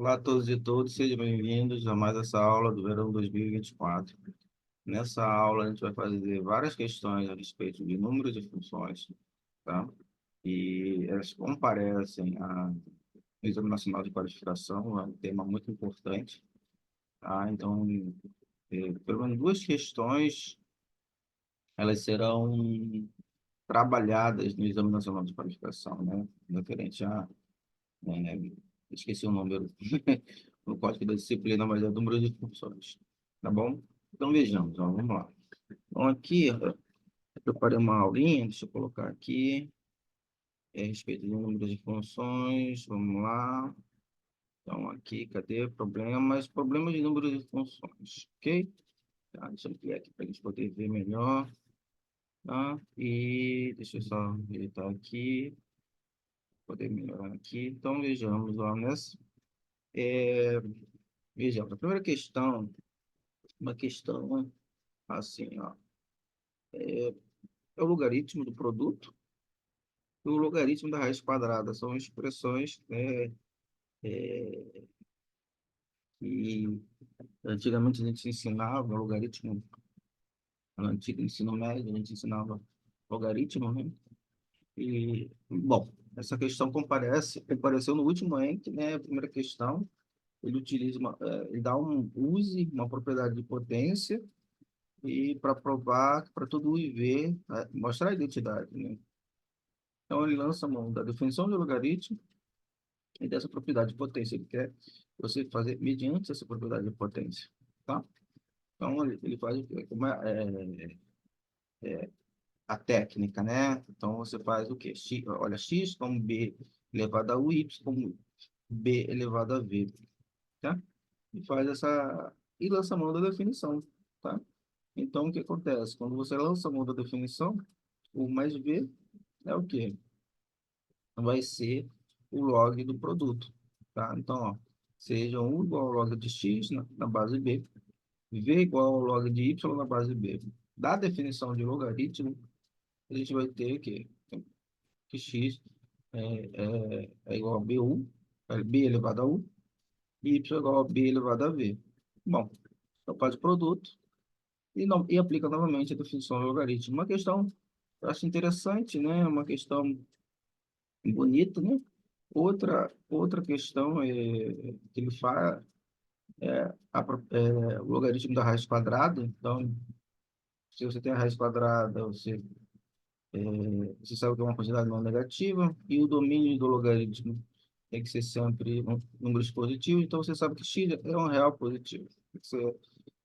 Olá a todos e todas, sejam bem-vindos a mais essa aula do verão 2024. Nessa aula, a gente vai fazer várias questões a respeito de números e funções, tá? E elas comparecem ao Exame Nacional de Qualificação, é um tema muito importante, tá? Então, pelo menos duas questões, elas serão trabalhadas no Exame Nacional de Qualificação, né? Referente a, é, esqueci o número, no código da disciplina, mas é o número de funções, tá bom? Então, vejamos, ó, vamos lá. Então, aqui, ó, eu preparei uma aulinha, deixa eu colocar aqui, a respeito do número de funções, vamos lá. Então, aqui, cadê? Problemas de número de funções, ok? Tá, deixa eu ampliar aqui para a gente poder ver melhor, tá? E deixa eu só ajeitar aqui, poder melhorar aqui. Então, vejamos, ó, é, vejamos, a primeira questão, uma questão assim, ó, é o logaritmo do produto e o logaritmo da raiz quadrada. São expressões, né, que antigamente a gente ensinava logaritmo, no antigo ensino médio, a gente ensinava logaritmo, né? E, bom, essa questão compareceu no último ENC, né? A primeira questão, ele utiliza ele dá use uma propriedade de potência e para provar, para todo U e V, né, mostrar a identidade, né? Então, ele lança a mão da definição de logaritmo e dessa propriedade de potência. Ele quer você fazer mediante essa propriedade de potência, tá? Então, ele faz o quê? A técnica, né? Então, você faz o quê? X, olha, x como b elevado a u, y como b elevado a v, tá? E faz essa... e lança a mão da definição, tá? Então, o que acontece? Quando você lança a mão da definição, o mais v é o quê? Vai ser o log do produto, tá? Então, ó, seja u igual ao log de x na base b, v igual ao log de y na base b. Da definição de logaritmo, a gente vai ter o quê? Que x é igual a bu, é b elevado a u, e y é igual a b elevado a v. Bom, então faz o produto e aplica novamente a definição do logaritmo. Uma questão, eu acho interessante, né? Uma questão bonita, né? Outra questão que ele faz o logaritmo da raiz quadrada. Então, se você tem a raiz quadrada, você sabe que é uma quantidade não negativa, e o domínio do logaritmo tem que ser sempre números positivos, então você sabe que x é um real positivo.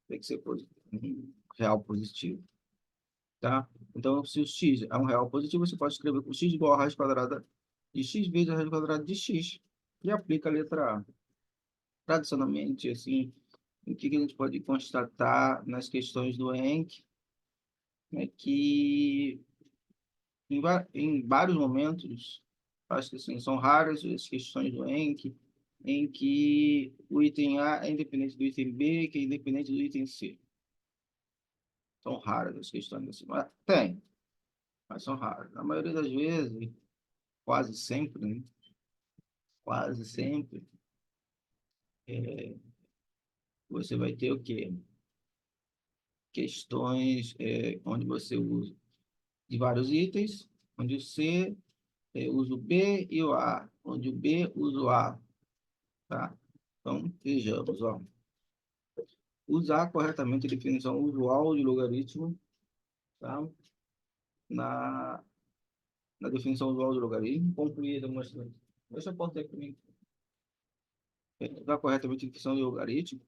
Tem que ser um real positivo, tá? Então, se o x é um real positivo, você pode escrever com x igual a raiz quadrada de x vezes a raiz quadrada de x, e aplica a letra A. Tradicionalmente, assim, o que a gente pode constatar nas questões do ENC é que em vários momentos, acho que assim, são raras as questões do ENC, em que o item A é independente do item B, que é independente do item C. São raras as questões assim. Mas tem, mas são raras. Na maioria das vezes, quase sempre, né? Quase sempre, é, você vai ter o quê? Questões onde você usa de vários itens, onde o C usa o B e o A, onde o B usa o A, tá? Então, vejamos, ó. Usar corretamente a definição usual de logaritmo, tá? Na, na definição usual de logaritmo, concluir a demonstração. Deixa eu apontar aqui comigo. Usar corretamente a definição de logaritmo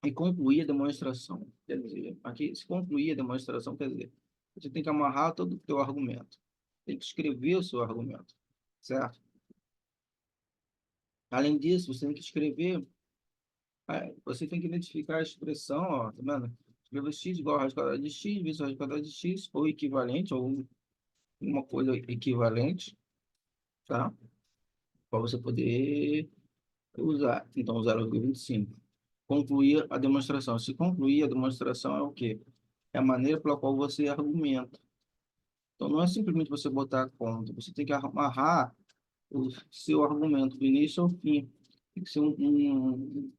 e concluir a demonstração. Quer dizer, aqui, se concluir a demonstração, quer dizer, você tem que amarrar todo o teu argumento. Tem que escrever o seu argumento, certo? Além disso, você tem que escrever, você tem que identificar a expressão, ó, tá vendo? Escreva x igual a raiz quadrada de x vezes a raiz quadrada de x, ou equivalente, ou uma coisa equivalente, tá? Para você poder usar. Então, 0,25. Concluir a demonstração. Se concluir a demonstração é o quê? É a maneira pela qual você argumenta. Então, não é simplesmente você botar a conta, você tem que amarrar o seu argumento do início ao fim. Tem que ser um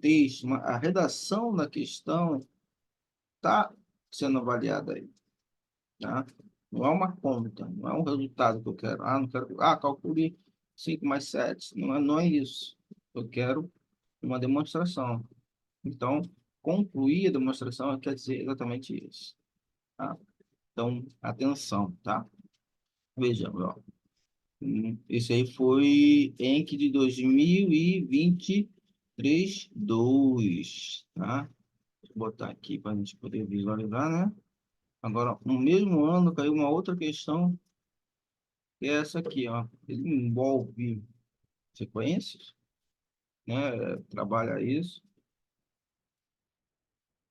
texto, a redação da questão está sendo avaliada aí, tá? Não é uma conta, não é um resultado que eu quero. Ah, não quero. Ah, calcule 5 mais 7. Não é isso. Eu quero uma demonstração. Então, concluir a demonstração quer dizer exatamente isso, tá? Então, atenção, tá? Vejamos, ó. Esse aí foi ENC de 2023, 2, tá? Vou botar aqui para a gente poder visualizar, né? Agora, no mesmo ano, caiu uma outra questão, que é essa aqui, ó. Ele envolve sequências, né? Trabalha isso,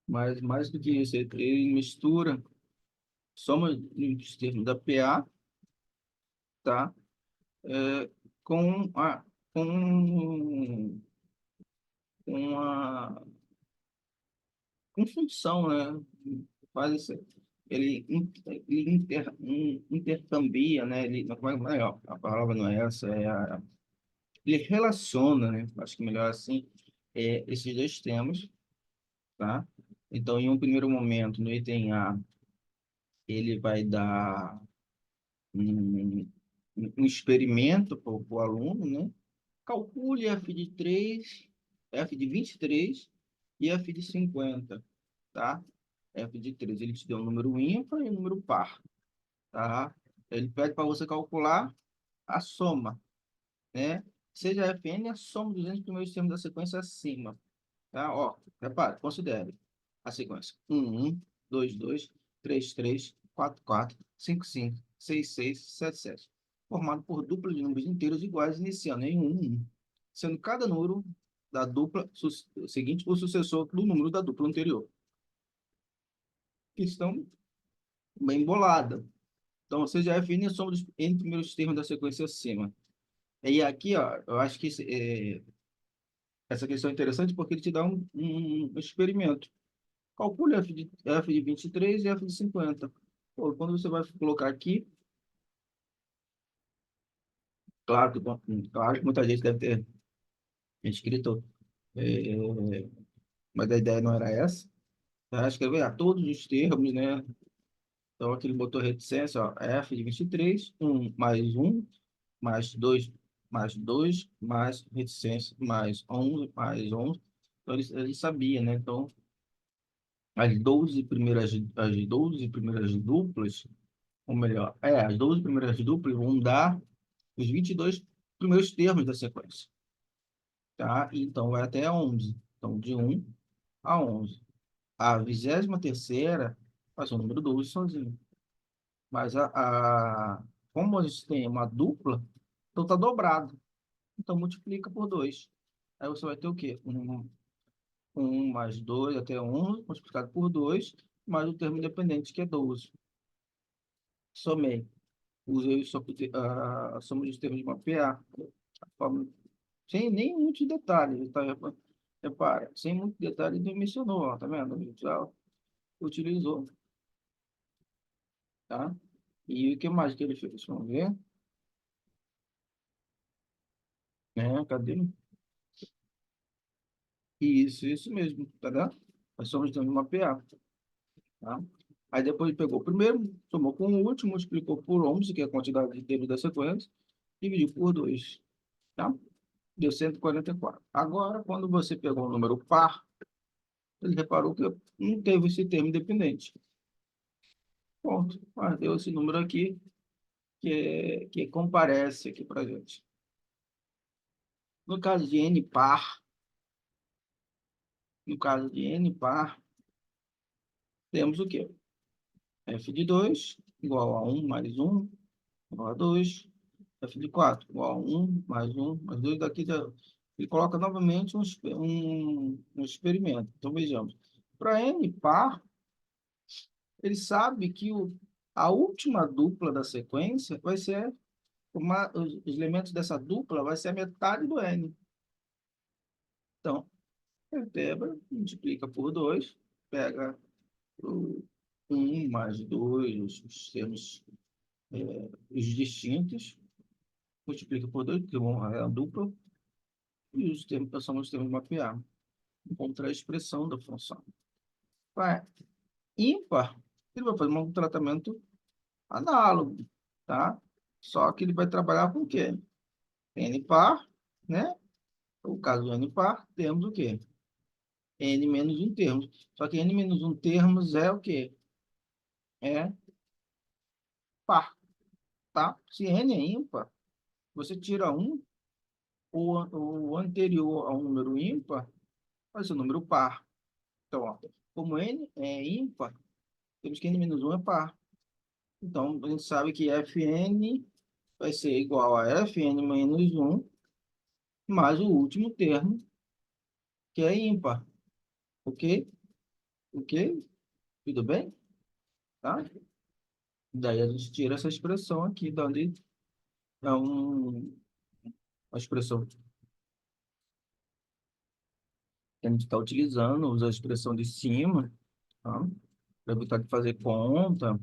mas mais do que isso, ele mistura soma dos termos da PA, tá? É, com a com uma com função, né? Faz isso, ele intercambia, né? Como é melhor? A palavra não é essa, ele relaciona, né? Acho que melhor assim, esses dois temas, tá? Então, em um primeiro momento, no item A, ele vai dar um, um experimento para o aluno, né? Calcule f de 3, f de 23 e f de 50, tá? F de 3, ele te deu um número ímpar e um número par, tá? Ele pede para você calcular a soma, né? Seja Fn a soma dos 200 primeiros termos da sequência acima, tá? Ó, repare, considere a sequência: 1, 2, 2, 3, 3, 4, 4, 5, 5, 6, 6, 7, 7, formado por dupla de números inteiros iguais, iniciando em 1, 1, sendo cada número da dupla seguinte o sucessor do número da dupla anterior. Questão bem bolada. Então, você já define a soma dos n primeiros termos da sequência acima. E aqui, ó, eu acho que essa questão é interessante porque ele te dá um experimento. Calcule f de 23 e f de 50. Pô, quando você vai colocar aqui, claro que, bom, claro que muita gente deve ter escrito, é, mas a ideia não era essa. Tá? Escrever todos os termos, né? Então, aqui ele botou reticência, ó, f de 23, 1 mais 1, mais 2 mais reticência, mais 11, mais 11. Então, ele sabia, né? Então, as 12 primeiras duplas, ou melhor, as 12 primeiras duplas vão dar os 22 primeiros termos da sequência, tá? Então, vai até 11. Então, de 1 a 11. A 23ª vai ser o número 12 sozinho. Mas como a gente tem uma dupla, então está dobrado. Então, multiplica por 2. Aí você vai ter o quê? 1 mais 2 até 11 multiplicado por 2 mais o termo independente, que é 12. Somei. Usei a soma dos termos de mapear. Sem nem muitos detalhes, tá? Repara, sem muito detalhe, ele mencionou, ó, tá vendo? Ele já utilizou, tá? E o que mais que ele fez? Vamos ver, né? Cadê? Isso mesmo, tá vendo? Nós somos de mapear, tá? Aí depois ele pegou o primeiro, somou com o último, multiplicou por 11, que é a quantidade de termos da sequência, dividiu por 2, tá? Deu 144. Agora, quando você pegou um número par, ele reparou que não teve esse termo independente. Ponto. Mas deu esse número aqui, que comparece aqui para gente. No caso de n par, no caso de n par, temos o quê? F de 2 igual a 1 mais 1 igual a 2. F de 4 igual a 1 mais 1 mais 2. Daqui ele coloca novamente um experimento. Então, vejamos. Para n par, ele sabe que a última dupla da sequência vai ser os elementos dessa dupla vai ser a metade do n. Então, ele pega, multiplica por 2, pega o 1 mais 2, os termos, os distintos, multiplica por 2, porque é a dupla, e os termos são os termos de mapear. Encontrar a expressão da função. Vai ímpar, ele vai fazer um tratamento análogo, tá? Só que ele vai trabalhar com o quê? N par, né? No caso do N par, temos o quê? N menos um termos. Só que N menos um termos é o quê? É par, tá? Se N é ímpar, você tira um, o anterior ao número ímpar vai ser o número par. Então, ó, como N é ímpar, temos que N menos um é par. Então, a gente sabe que Fn vai ser igual a Fn menos um mais o último termo, que é ímpar. Ok? Ok? Tudo bem? Tá? Daí a gente tira essa expressão aqui, dando uma expressão que a gente está utilizando, usa a expressão de cima, tá? Para evitar de fazer conta.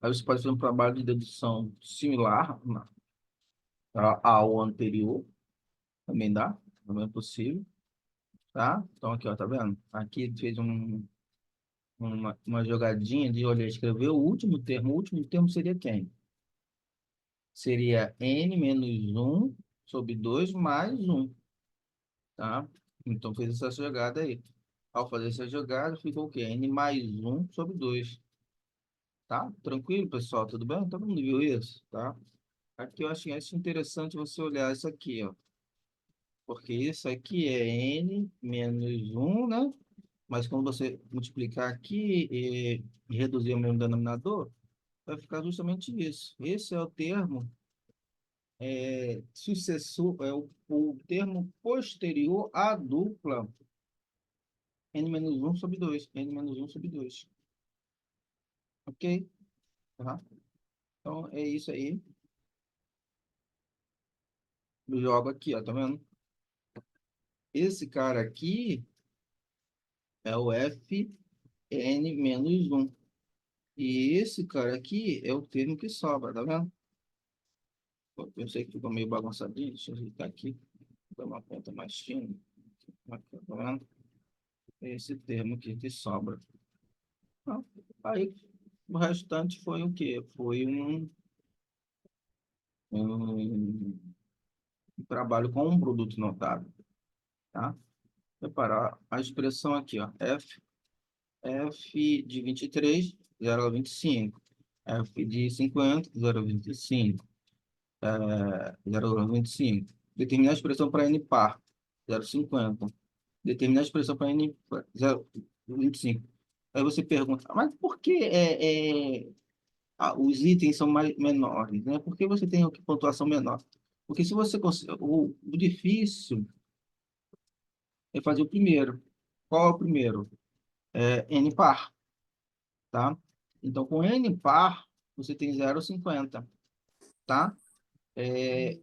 Aí você pode fazer um trabalho de dedução similar, né, ao anterior, também dá, também é possível, tá? Então aqui, ó, tá vendo? Aqui fez uma jogadinha de olhar, escrever o último termo seria quem? Seria n menos um sobre 2 mais um, tá? Então fez essa jogada aí. Ao fazer essa jogada, ficou o quê? N mais um sobre 2, tá? Tranquilo, pessoal? Tudo bem? Todo mundo viu isso, tá? Aqui eu acho interessante você olhar isso aqui, ó. Porque isso aqui é n menos um, né? Mas quando você multiplicar aqui e reduzir o mesmo denominador, vai ficar justamente isso. Esse é o termo sucessor, é o termo posterior à dupla n menos um sobre 2, n menos um sobre 2. Ok? Tá? Então, é isso aí. Eu jogo aqui, ó, tá vendo? Esse cara aqui é o Fn menos um. E esse cara aqui é o termo que sobra, tá vendo? Pô, eu sei que ficou meio bagunçadinho, deixa eu ajeitar aqui, dar uma conta mais fina. Aqui, tá vendo? Esse termo aqui que sobra. Então, aí, o restante foi o quê? Foi um trabalho com um produto notável, tá? Reparar a expressão aqui, ó, F de 23, 0,25. F de 50, 0,25. 0,25. Determinar a expressão para N par, 0,50. Determinar a expressão para N par, 0,25. Aí você pergunta, mas por que os itens são menores, né? Por que você tem aqui pontuação menor? Porque se você o difícil é fazer o primeiro. Qual é o primeiro? É N par, tá? Então, com N par, você tem 0,50, tá?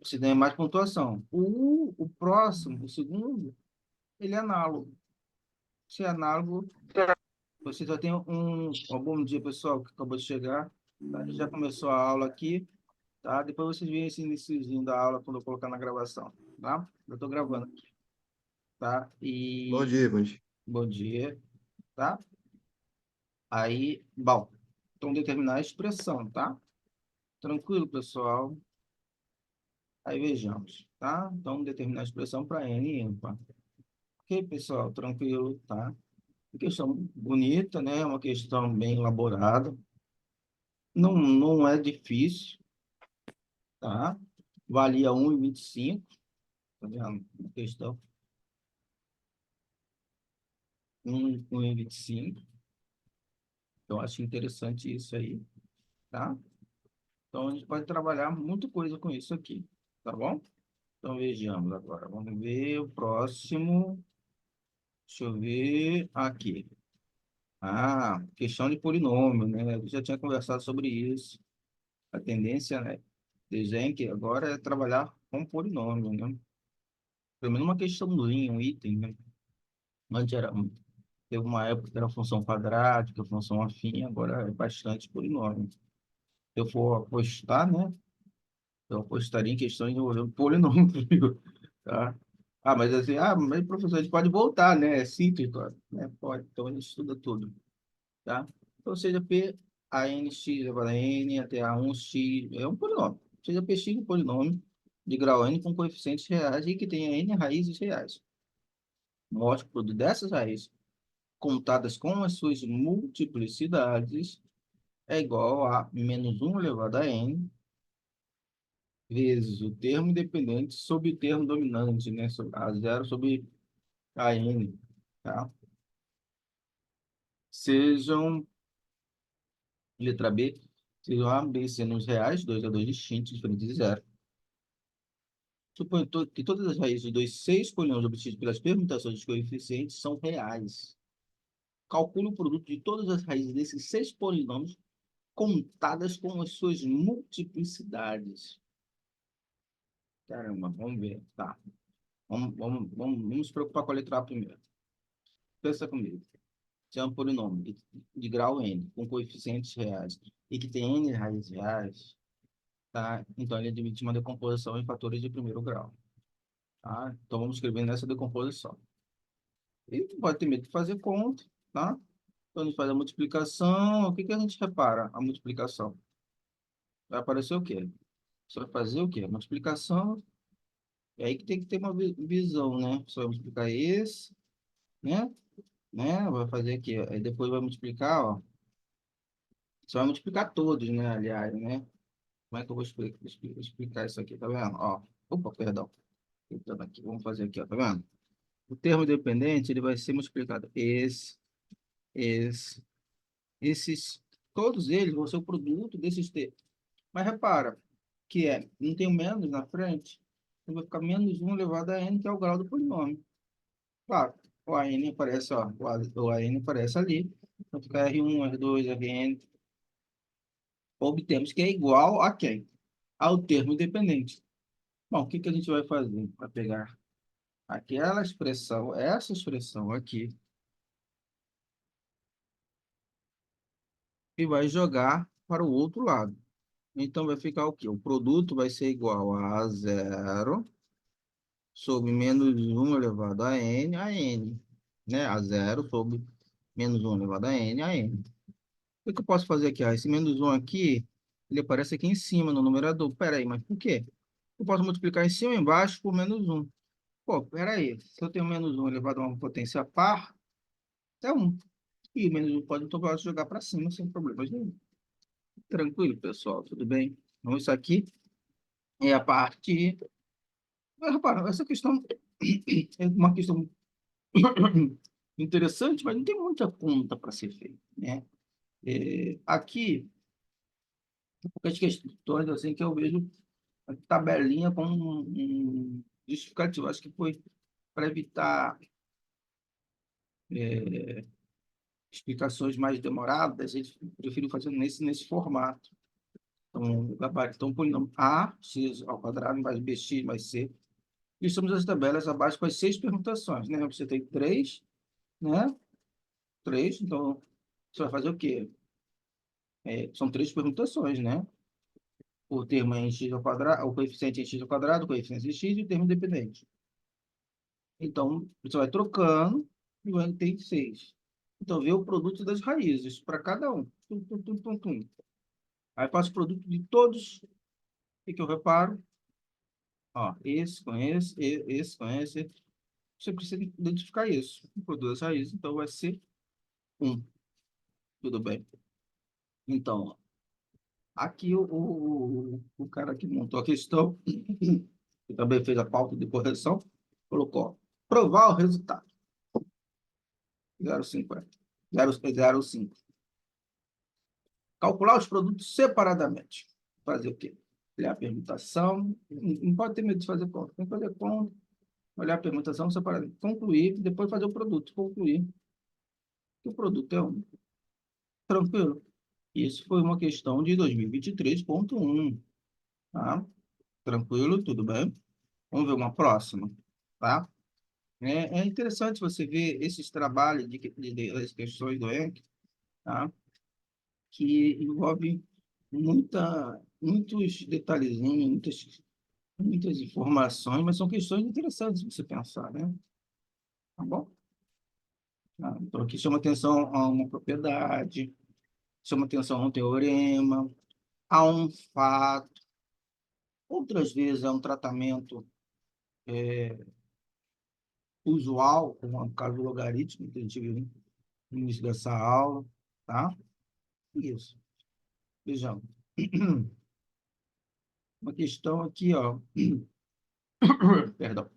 Você ganha mais pontuação. O próximo, o segundo, ele é análogo. Se é análogo, você já tem um bom dia, pessoal, que acabou de chegar. Tá? Já começou a aula aqui, tá? Depois vocês veem esse iniciozinho da aula quando eu colocar na gravação, tá? Eu estou gravando aqui, tá? Bom E dia, bom dia. bom dia, tá? Aí, bom, então determinar a expressão, tá? Tranquilo, pessoal? Aí vejamos, tá? Então determinar a expressão para N ímpar. Ok, pessoal, tranquilo, tá? Uma questão bonita, né? Uma questão bem elaborada. Não é difícil, tá? Valia 1,25, tá vendo? Uma questão 1,25. Então, acho interessante isso aí, tá? Então, a gente pode trabalhar muita coisa com isso aqui, tá bom? Então, vejamos agora. Vamos ver o próximo. Deixa eu ver aqui. Ah, questão de polinômio, né? Eu já tinha conversado sobre isso. A tendência, né, de Genk agora é trabalhar com polinômio, né? Pelo menos uma questãozinha, um item, né? Antes era, teve uma época que era função quadrática, função afim, agora é bastante polinômio. Se eu for apostar, né? Eu apostaria em questões envolvendo polinômio, tá? Ah, mas assim, mas professor, a gente pode voltar, né? É cíclico, né? Pode, então a gente estuda tudo, tá? Então, seja P, a n x elevado a n até a 1x, é um polinômio. Seja px um polinômio de grau n com coeficientes reais e que tenha n raízes reais. Mostre que o produto dessas raízes, contadas com as suas multiplicidades, é igual a menos um elevado a n vezes o termo independente sobre o termo dominante, né? A zero sobre a n, tá? Sejam, letra B, sejam A, B sendo os reais, 2 a 2 distintos, diferentes de zero. Suponho que todas as raízes dos seis polinomios obtidos pelas permutações dos coeficientes são reais. Calcule o produto de todas as raízes desses seis polinômios contadas com as suas multiplicidades. Caramba, vamos ver. Tá. Vamos nos preocupar com a letra A primeiro. Pensa comigo. Se é um polinômio de grau n, com coeficientes reais, e que tem n raízes reais, tá? Então ele admite uma decomposição em fatores de primeiro grau. Tá? Então vamos escrever nessa decomposição. E tu pode ter medo de fazer conta, tá? Então a gente faz a multiplicação. O que que a gente repara? A multiplicação. Vai aparecer o quê? Você vai fazer o quê? A multiplicação. É aí que tem que ter uma visão, né? Você vai multiplicar esse, né? Vai fazer aqui, ó. Aí depois vai multiplicar, ó. Você vai multiplicar todos, né? Aliás, né? Como é que eu vou explicar isso aqui? Tá vendo? Ó. Opa, perdão. Então, aqui, vamos fazer aqui, ó. Tá vendo? O termo dependente, ele vai ser multiplicado. Esse, esses, todos eles vão ser o produto desses termos. Mas repara que não tem o menos na frente, então vai ficar menos um elevado a n, que é o grau do polinômio. Claro, o AN aparece, ó, o AN aparece ali. Então fica R1, R2, Rn. Obtemos que é igual a quem? Ao termo independente. Bom, o que que a gente vai fazer? Vai pegar aquela expressão, essa expressão aqui, e vai jogar para o outro lado. Então vai ficar o quê? O produto vai ser igual a zero sobre menos um elevado a n, né? A zero sobre menos um elevado a n. O que eu posso fazer aqui? Esse menos um aqui, ele aparece aqui em cima no numerador. Pera aí, mas por quê? Eu posso multiplicar em cima e embaixo por menos um. Pô, pera aí. Se eu tenho menos um elevado a uma potência par, é um. E menos um pode, então eu posso jogar para cima sem problemas nenhum. Tranquilo, pessoal? Tudo bem? Então, isso aqui é a parte. Mas, repara, essa questão é uma questão interessante, mas não tem muita conta para ser feita, né? Aqui, poucas questões assim que eu vejo a tabelinha com um justificativo. Acho que foi para evitar explicações mais demoradas, a gente preferiu fazer nesse formato. Então, gabaritão polinômio A, x ao quadrado, mais bx, mais c. E somos as tabelas abaixo com as seis permutações, né? Você tem três, né? Três, então você vai fazer o quê? São três permutações, né? O termo é em x ao quadrado, o coeficiente é em x ao quadrado, o coeficiente é em x e o termo independente. Então, você vai trocando e vai ter seis. Então, vê o produto das raízes para cada um. Tum, tum, tum, tum, tum. Aí faço o produto de todos. O que que eu reparo? Ó, esse com esse, esse com esse. Você precisa identificar isso. O produto das raízes, então, vai ser um. Tudo bem? Então, ó, aqui o cara que montou a questão, que também fez a pauta de correção, colocou: provar o resultado. 0,50. 0,05. Calcular os produtos separadamente. Fazer o quê? Olhar a permutação. Não pode ter medo de fazer conta. Tem que fazer conta, olhar a permutação separadamente. Concluir, depois fazer o produto. Concluir que o produto é um. Tranquilo? Isso foi uma questão de 2023.1. Tá? Tranquilo? Tudo bem? Vamos ver uma próxima. Tá? É interessante você ver esses trabalhos das questões do ENC, tá? Que envolvem muita. muitos detalhezinhos, muitas informações, mas são questões interessantes de você pensar, né? Tá bom? Então, aqui chama atenção a uma propriedade, chama atenção a um teorema, a um fato, outras vezes a um tratamento usual, como é o caso do logaritmo, que a gente viu no início dessa aula, tá? Isso. Vejamos. Uma questão aqui, ó. Perdão.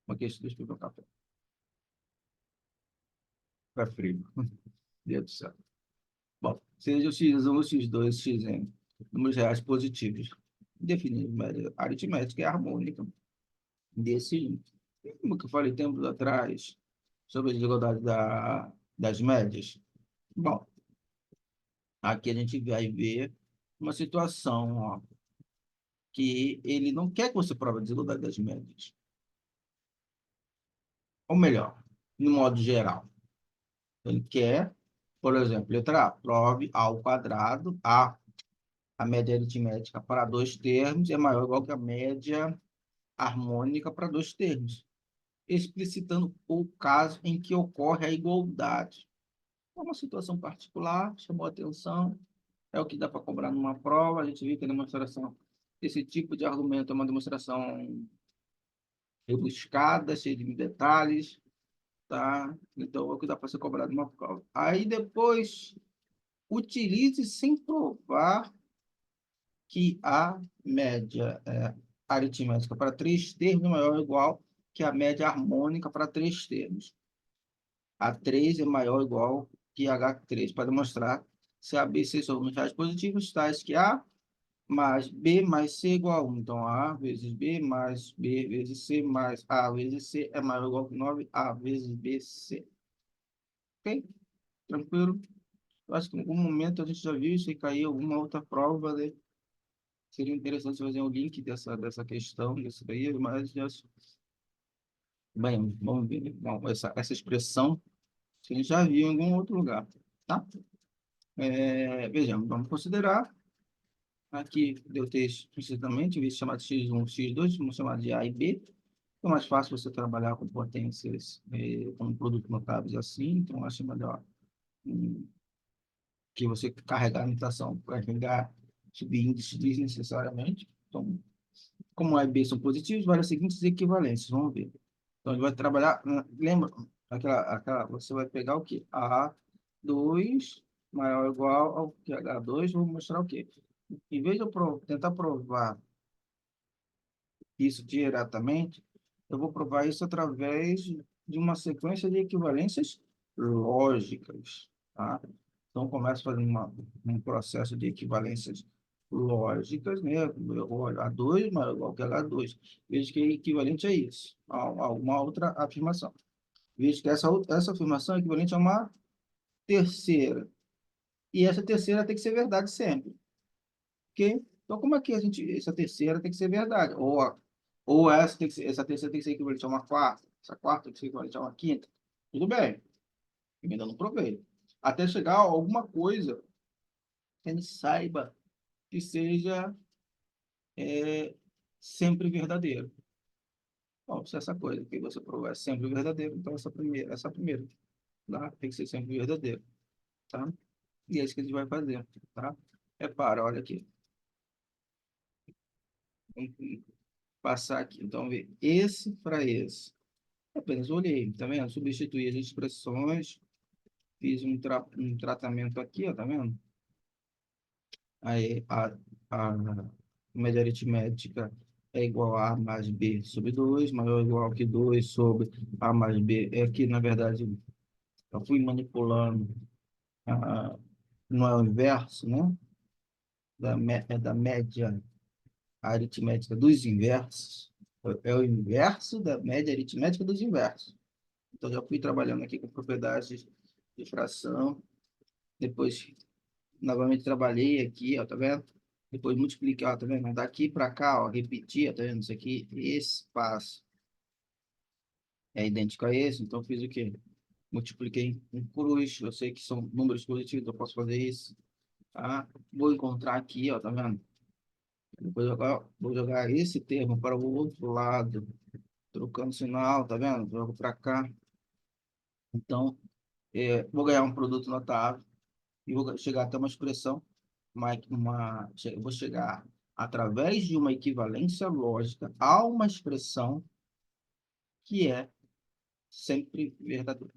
Uma questão, deixa eu pegar o café. Fica frio. Deus do céu. Bom, seja o x1, o x2, o xn, números reais positivos. Definir média aritmética e harmônica desse. Como que eu falei tempos atrás sobre a desigualdade das médias? Bom, aqui a gente vai ver uma situação, ó, que ele não quer que você prove a desigualdade das médias. Ou melhor, no modo geral, ele quer, por exemplo, letra A, prove A ao quadrado, a média aritmética para dois termos é maior ou igual que a média harmônica para dois termos, explicitando o caso em que ocorre a igualdade. É uma situação particular, chamou a atenção, é o que dá para cobrar numa prova, a gente viu que a demonstração, esse tipo de argumento é uma demonstração rebuscada, cheia de detalhes, tá? Então, é o que dá para ser cobrado numa prova. Aí depois, utilize sem provar que a média aritmética para três termos é maior ou igual que a média harmônica para três termos. A3 é maior ou igual que H3, para demonstrar se A, B e C são números positivos, tais que A mais B mais C é igual a 1. Então, A vezes B mais B vezes C mais A vezes C é maior ou igual que 9A vezes BC. Ok? Tranquilo? Eu acho que em algum momento a gente já viu isso e caiu alguma outra prova, né? Seria interessante fazer um link dessa questão, disso daí, mas já... Bem, vamos ver. Bom, essa expressão a gente já viu em algum outro lugar, tá? Vejamos, vamos considerar aqui deu texto precisamente, em vez de chamar de x1, x2, vamos chamar de A e B. É mais fácil você trabalhar com potências, com produtos notáveis assim, então acho melhor que você carregar a notação, carregar subíndices desnecessariamente. Então, como A e B são positivos, vai as seguintes equivalências, vamos ver. Então, ele vai trabalhar, lembra, você vai pegar o quê? A2 maior ou igual ao que H2, vou mostrar o quê? Em vez de eu tentar provar isso diretamente, eu vou provar isso através de uma sequência de equivalências lógicas, tá? Então, começo fazendo um processo de equivalências lógicas, né? A2 maior ou igual que H2. Vejo que é equivalente a isso, a uma outra afirmação. Vejo que essa afirmação é equivalente a uma terceira. E essa terceira tem que ser verdade sempre. Ok? Então, como é que essa terceira tem que ser verdade? Ou essa terceira tem que ser equivalente a uma quarta, essa quarta tem que ser equivalente a uma quinta. Tudo bem, eu ainda não provei. Até chegar a alguma coisa que a gente saiba que seja é, sempre verdadeiro. Bom, se essa coisa que você provou é sempre verdadeiro, então essa primeira, tá? Tem que ser sempre verdadeiro, tá? E é isso que a gente vai fazer, tá? Repara, olha aqui. Vamos passar aqui. Então, ver esse para esse. Apenas olhei, tá vendo? Substituí as expressões, fiz um tratamento aqui, ó, tá vendo? Aí a média aritmética é igual a mais B sobre 2 maior ou igual que 2 sobre A mais B. É que, na verdade, eu fui manipulando, ah, não é o inverso, né? Da média aritmética dos inversos. É o inverso da média aritmética dos inversos. Então, já fui trabalhando aqui com propriedades de fração. Depois, novamente, trabalhei aqui, ó, tá vendo? Depois, multipliquei, ó, tá vendo? Daqui para cá, ó, repetir, ó, tá vendo? Isso aqui, esse passo é idêntico a esse. Então, fiz o quê? Multipliquei em cruz. Eu sei que são números positivos, eu posso fazer isso. tá? Vou encontrar aqui, ó, tá vendo? Vou jogar esse termo para o outro lado, trocando sinal, tá vendo? Jogo para cá. Então, vou ganhar um produto notável e vou chegar até uma expressão, vou chegar através de uma equivalência lógica a uma expressão que é sempre verdadeira,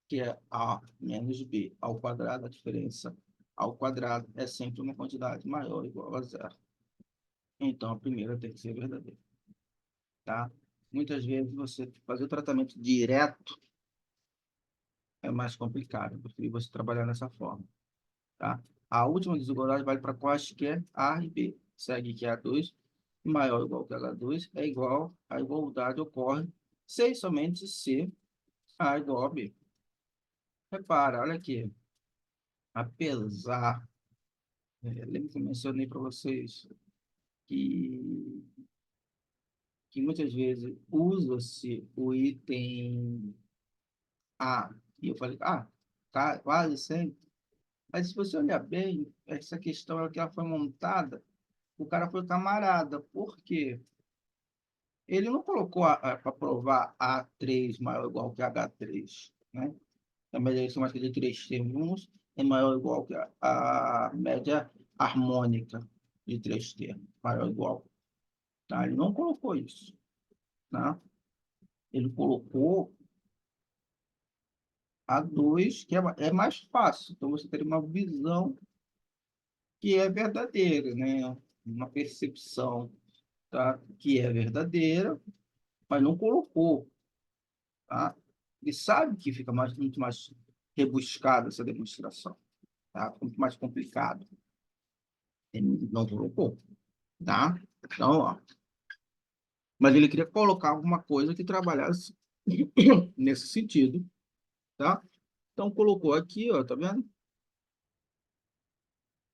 que é A menos B ao quadrado, a diferença ao quadrado é sempre uma quantidade maior ou igual a zero. Então, a primeira tem que ser verdadeira, tá? Muitas vezes você fazer o tratamento direto é mais complicado, eu prefiro você trabalhar dessa forma, tá? A última desigualdade vale para quaisquer A e B. Segue que A2 maior ou igual que H2 é igual, a igualdade ocorre se e somente se A igual a B. Repara, olha aqui, apesar, lembra que eu mencionei para vocês que, que muitas vezes usa-se o item A, e eu falei, tá quase sempre. Mas se você olhar bem, essa questão ela foi montada, o cara foi camarada. Por quê? Ele não colocou para provar A3 maior ou igual que H3, né? A média aritmética de três termos é maior ou igual que a média harmônica de três termos, maior ou igual. Tá? Ele não colocou isso, tá? Ele colocou A2, que é mais fácil. Então, você teria uma visão que é verdadeira, né? Uma percepção, tá? Que é verdadeira, mas não colocou, tá? Ele sabe que fica muito mais rebuscada essa demonstração, tá? Muito mais complicado. Ele não colocou, tá? Então, ó, mas ele queria colocar alguma coisa que trabalhasse nesse sentido, tá? Então, colocou aqui, ó, tá vendo?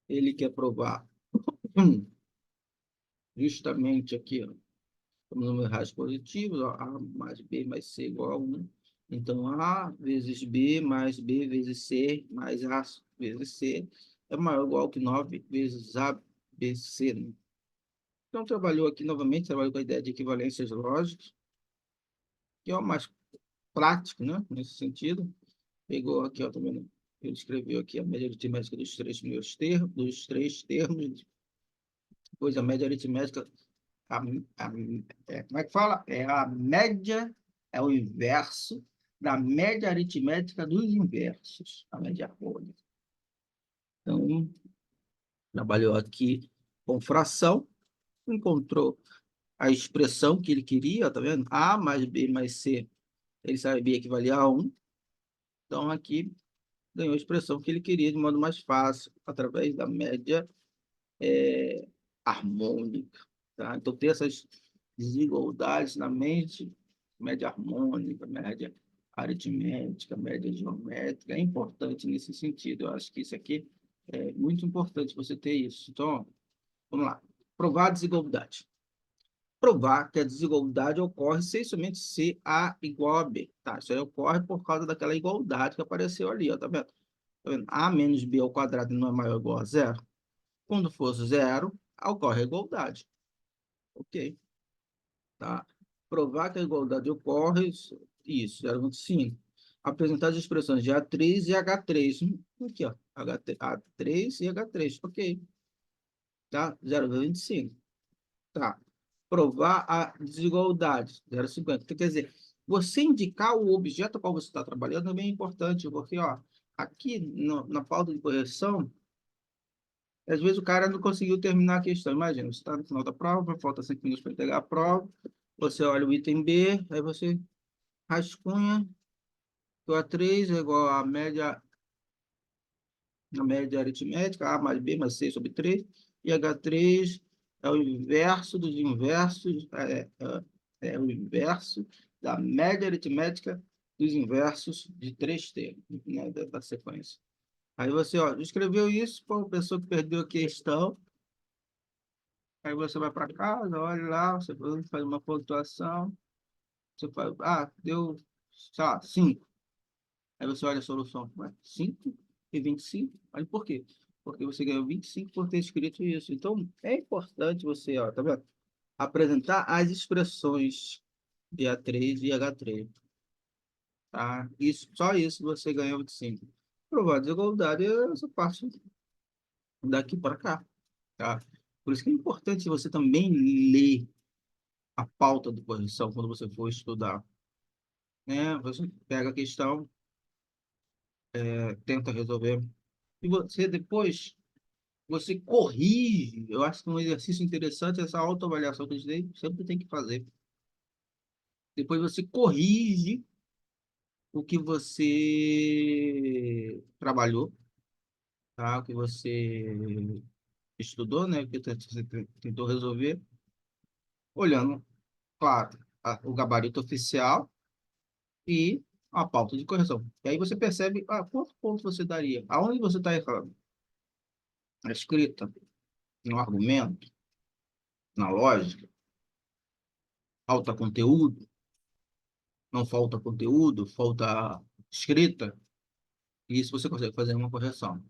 Ele quer provar justamente aqui, ó, os números reais positivos, ó, A mais B mais C igual a 1. Então, A vezes B mais B vezes C mais A vezes C é maior ou igual que 9 vezes A, B, C, né? Então, trabalhou aqui novamente, trabalhou com a ideia de equivalências lógicas, que é o mais prático, né, nesse sentido. Pegou aqui, ó, tá vendo? Ele escreveu aqui a média aritmética dos três primeiros termos, depois a média aritmética, a, como é que fala? É a média, é o inverso da média aritmética dos inversos, a média harmônica. Então, trabalhou aqui com fração, encontrou a expressão que ele queria, tá vendo? A mais B mais C, ele sabia que valia a 1. Então, aqui ganhou a expressão que ele queria de modo mais fácil, através da média harmônica. Tá? Então, ter essas desigualdades na mente, média harmônica, média aritmética, média geométrica, é importante nesse sentido. Eu acho que isso aqui é muito importante você ter isso. Então, vamos lá. Provar a desigualdade. Provar que a desigualdade ocorre se somente se A igual a B. Tá? Isso aí ocorre por causa daquela igualdade que apareceu ali, ó, tá vendo? Tá vendo? A menos B ao quadrado não é maior ou igual a zero? Quando for zero, ocorre a igualdade. Ok, tá? Provar que a igualdade ocorre, isso, 0,25. Apresentar as expressões de A3 e H3. Aqui, ó, A3 e H3, ok, tá? 0,25. Tá. Provar a desigualdade, 0,50. Então, quer dizer, você indicar o objeto ao qual você está trabalhando é bem importante, porque, ó, aqui na pauta de correção, às vezes o cara não conseguiu terminar a questão. Imagina, você está no final da prova, falta 5 minutos para entregar a prova, você olha o item B, aí você rascunha que o A3 é igual a média aritmética, A mais B mais C sobre 3, e H3 é o inverso dos inversos, é o inverso da média aritmética dos inversos de 3 termos, né, da sequência. Aí você, ó, escreveu isso para a pessoa que perdeu a questão. Aí você vai para casa, olha lá, você faz uma pontuação, você faz, deu, sei lá, 5. Aí você olha a solução, 5 e 25. Olha por quê? porque você ganhou 25 por ter escrito isso. Então, é importante você, ó, tá vendo? Apresentar as expressões de A3 e H3, tá? Isso, só isso você ganhou 25. Provar a desigualdade é essa parte daqui para cá, tá? Por isso que é importante você também ler a pauta de correção quando você for estudar, né? Você pega a questão, tenta resolver, e você depois, você corrige. Eu acho que um exercício interessante é essa autoavaliação que a gente sempre tem que fazer. Depois você corrige o que você trabalhou, tá? O que você estudou, né? O que você tentou resolver, olhando, claro, o gabarito oficial e a pauta de correção. E aí você percebe, quanto ponto você daria? Aonde você está errando? Na escrita, no argumento, na lógica, falta conteúdo, não falta conteúdo, falta escrita, e isso você consegue fazer uma correção,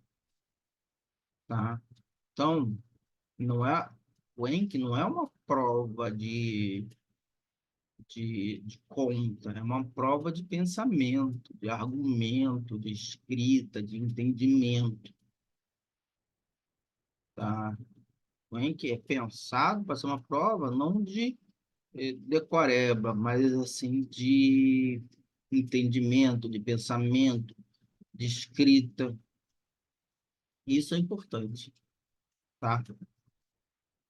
tá? Então, não é, o Enem não é uma prova de conta, é uma prova de pensamento, de argumento, de escrita, de entendimento, tá? O Enem é pensado para ser uma prova não de decoreba, mas assim de entendimento, de pensamento, de escrita. Isso é importante, tá?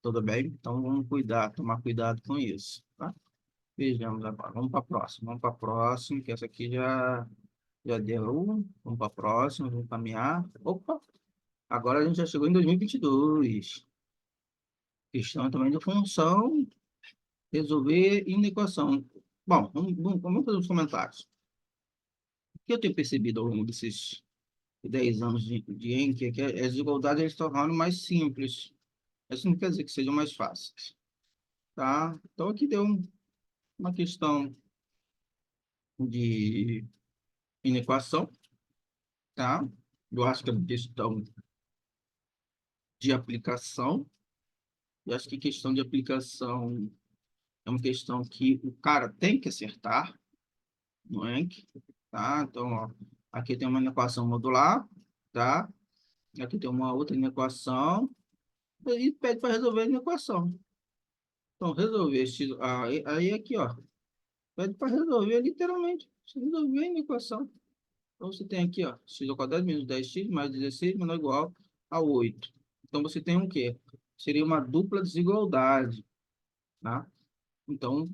Tudo bem? Então vamos cuidar, tomar cuidado com isso, tá? Vejamos agora. Vamos para a próxima. Vamos para a próxima, que essa aqui já deu um. Vamos para a próxima, vamos caminhar. Opa! Agora a gente já chegou em 2022. Questão também de função, resolver inequação. Bom, vamos fazer os comentários. O que eu tenho percebido ao longo desses 10 anos de Encke é que as desigualdades eles se tornaram mais simples. Isso não quer dizer que sejam mais fáceis, tá? Então aqui deu uma questão de inequação, tá? Eu acho que é uma questão de aplicação. Eu acho que questão de aplicação é uma questão que o cara tem que acertar, não é? Tá? Então, ó, aqui tem uma inequação modular, tá? Aqui tem uma outra inequação e pede para resolver a inequação. Então, resolver x, aí aqui, ó, pede para resolver literalmente, resolver a inequação. Então, você tem aqui, ó, x ao quadrado menos 10x mais 16 menor ou igual a 8. Então, você tem o quê? Seria uma dupla desigualdade, tá? Então,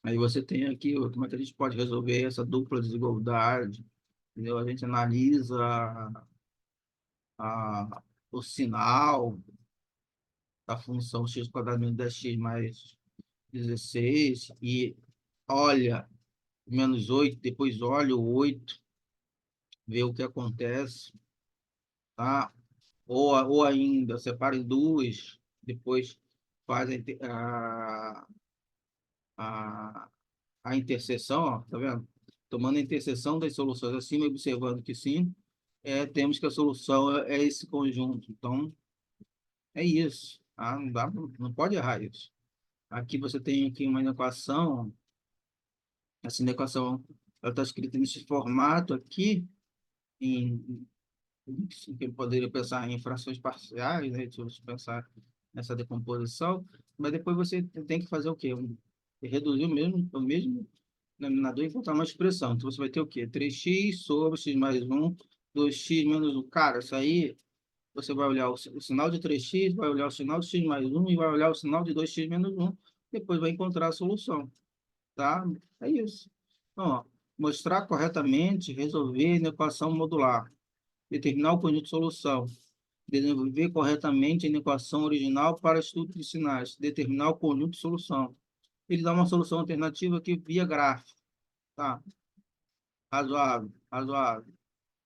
aí você tem aqui, ó, como é que a gente pode resolver essa dupla desigualdade, entendeu? A gente analisa o sinal da função x quadrado menos 10x mais 16 e olha menos 8, depois olha o 8, vê o que acontece, tá? Ou ainda, separa em duas, depois faz a, a interseção, ó, tá vendo? Tomando a interseção das soluções acima e observando que sim, temos que a solução é esse conjunto. Então, é isso. Não dá, não pode errar isso. Aqui você tem aqui uma equação, essa equação ela está escrita nesse formato aqui, em, que eu poderia pensar em frações parciais, né? Se você pensar nessa decomposição, mas depois você tem que fazer o quê? Reduzir o mesmo denominador e encontrar uma expressão. Então, você vai ter o quê? 3x sobre x mais 1, 2x menos 1. Cara, isso aí, você vai olhar o sinal de 3x, vai olhar o sinal de x mais 1 e vai olhar o sinal de 2x menos 1. Depois vai encontrar a solução, tá? É isso. Então, ó, mostrar corretamente, resolver na equação modular, determinar o conjunto de solução, desenvolver corretamente a equação original para estudo de sinais, determinar o conjunto de solução. Ele dá uma solução alternativa aqui via gráfico, tá? Razoável, razoável.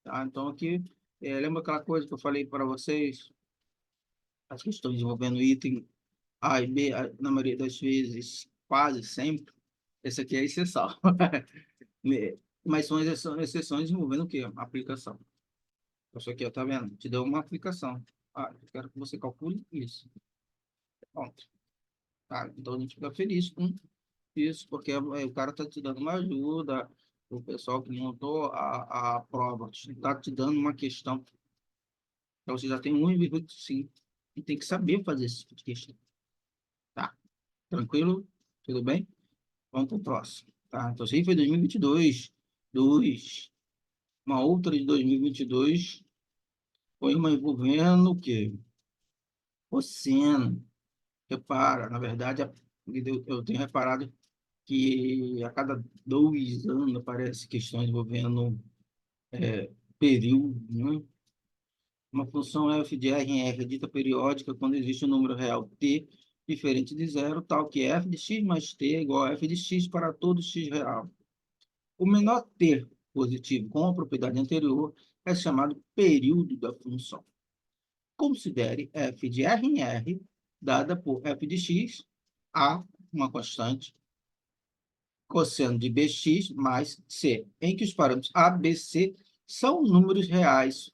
Tá? Então, aqui, lembra aquela coisa que eu falei para vocês? As questões envolvendo item A e B, na maioria das vezes, quase sempre, esse aqui é a exceção. Mas são exceções envolvendo o quê? Aplicação. Isso aqui, ó, tá vendo? Te deu uma aplicação. Ah, eu quero que você calcule isso. Pronto. Tá? Então a gente fica feliz com isso, porque o cara está te dando uma ajuda, o pessoal que montou a prova está te dando uma questão. Então você já tem 1,5 e tem que saber fazer esse tipo de questão. Tá? Tranquilo? Tudo bem? Vamos para o próximo. Tá? Então, isso aí foi 2022. Uma outra de 2022 foi uma envolvendo o quê? Oceano. Repara, na verdade, eu tenho reparado que a cada 2 anos aparecem questões envolvendo período, né? Uma função f de R em R é dita periódica quando existe um número real t diferente de zero, tal que f de x mais t é igual a f de x para todo x real. O menor t positivo com a propriedade anterior é chamado período da função. Considere f de R em R dada por f de x, a, uma constante, cosseno de bx mais c, em que os parâmetros a, b, c são números reais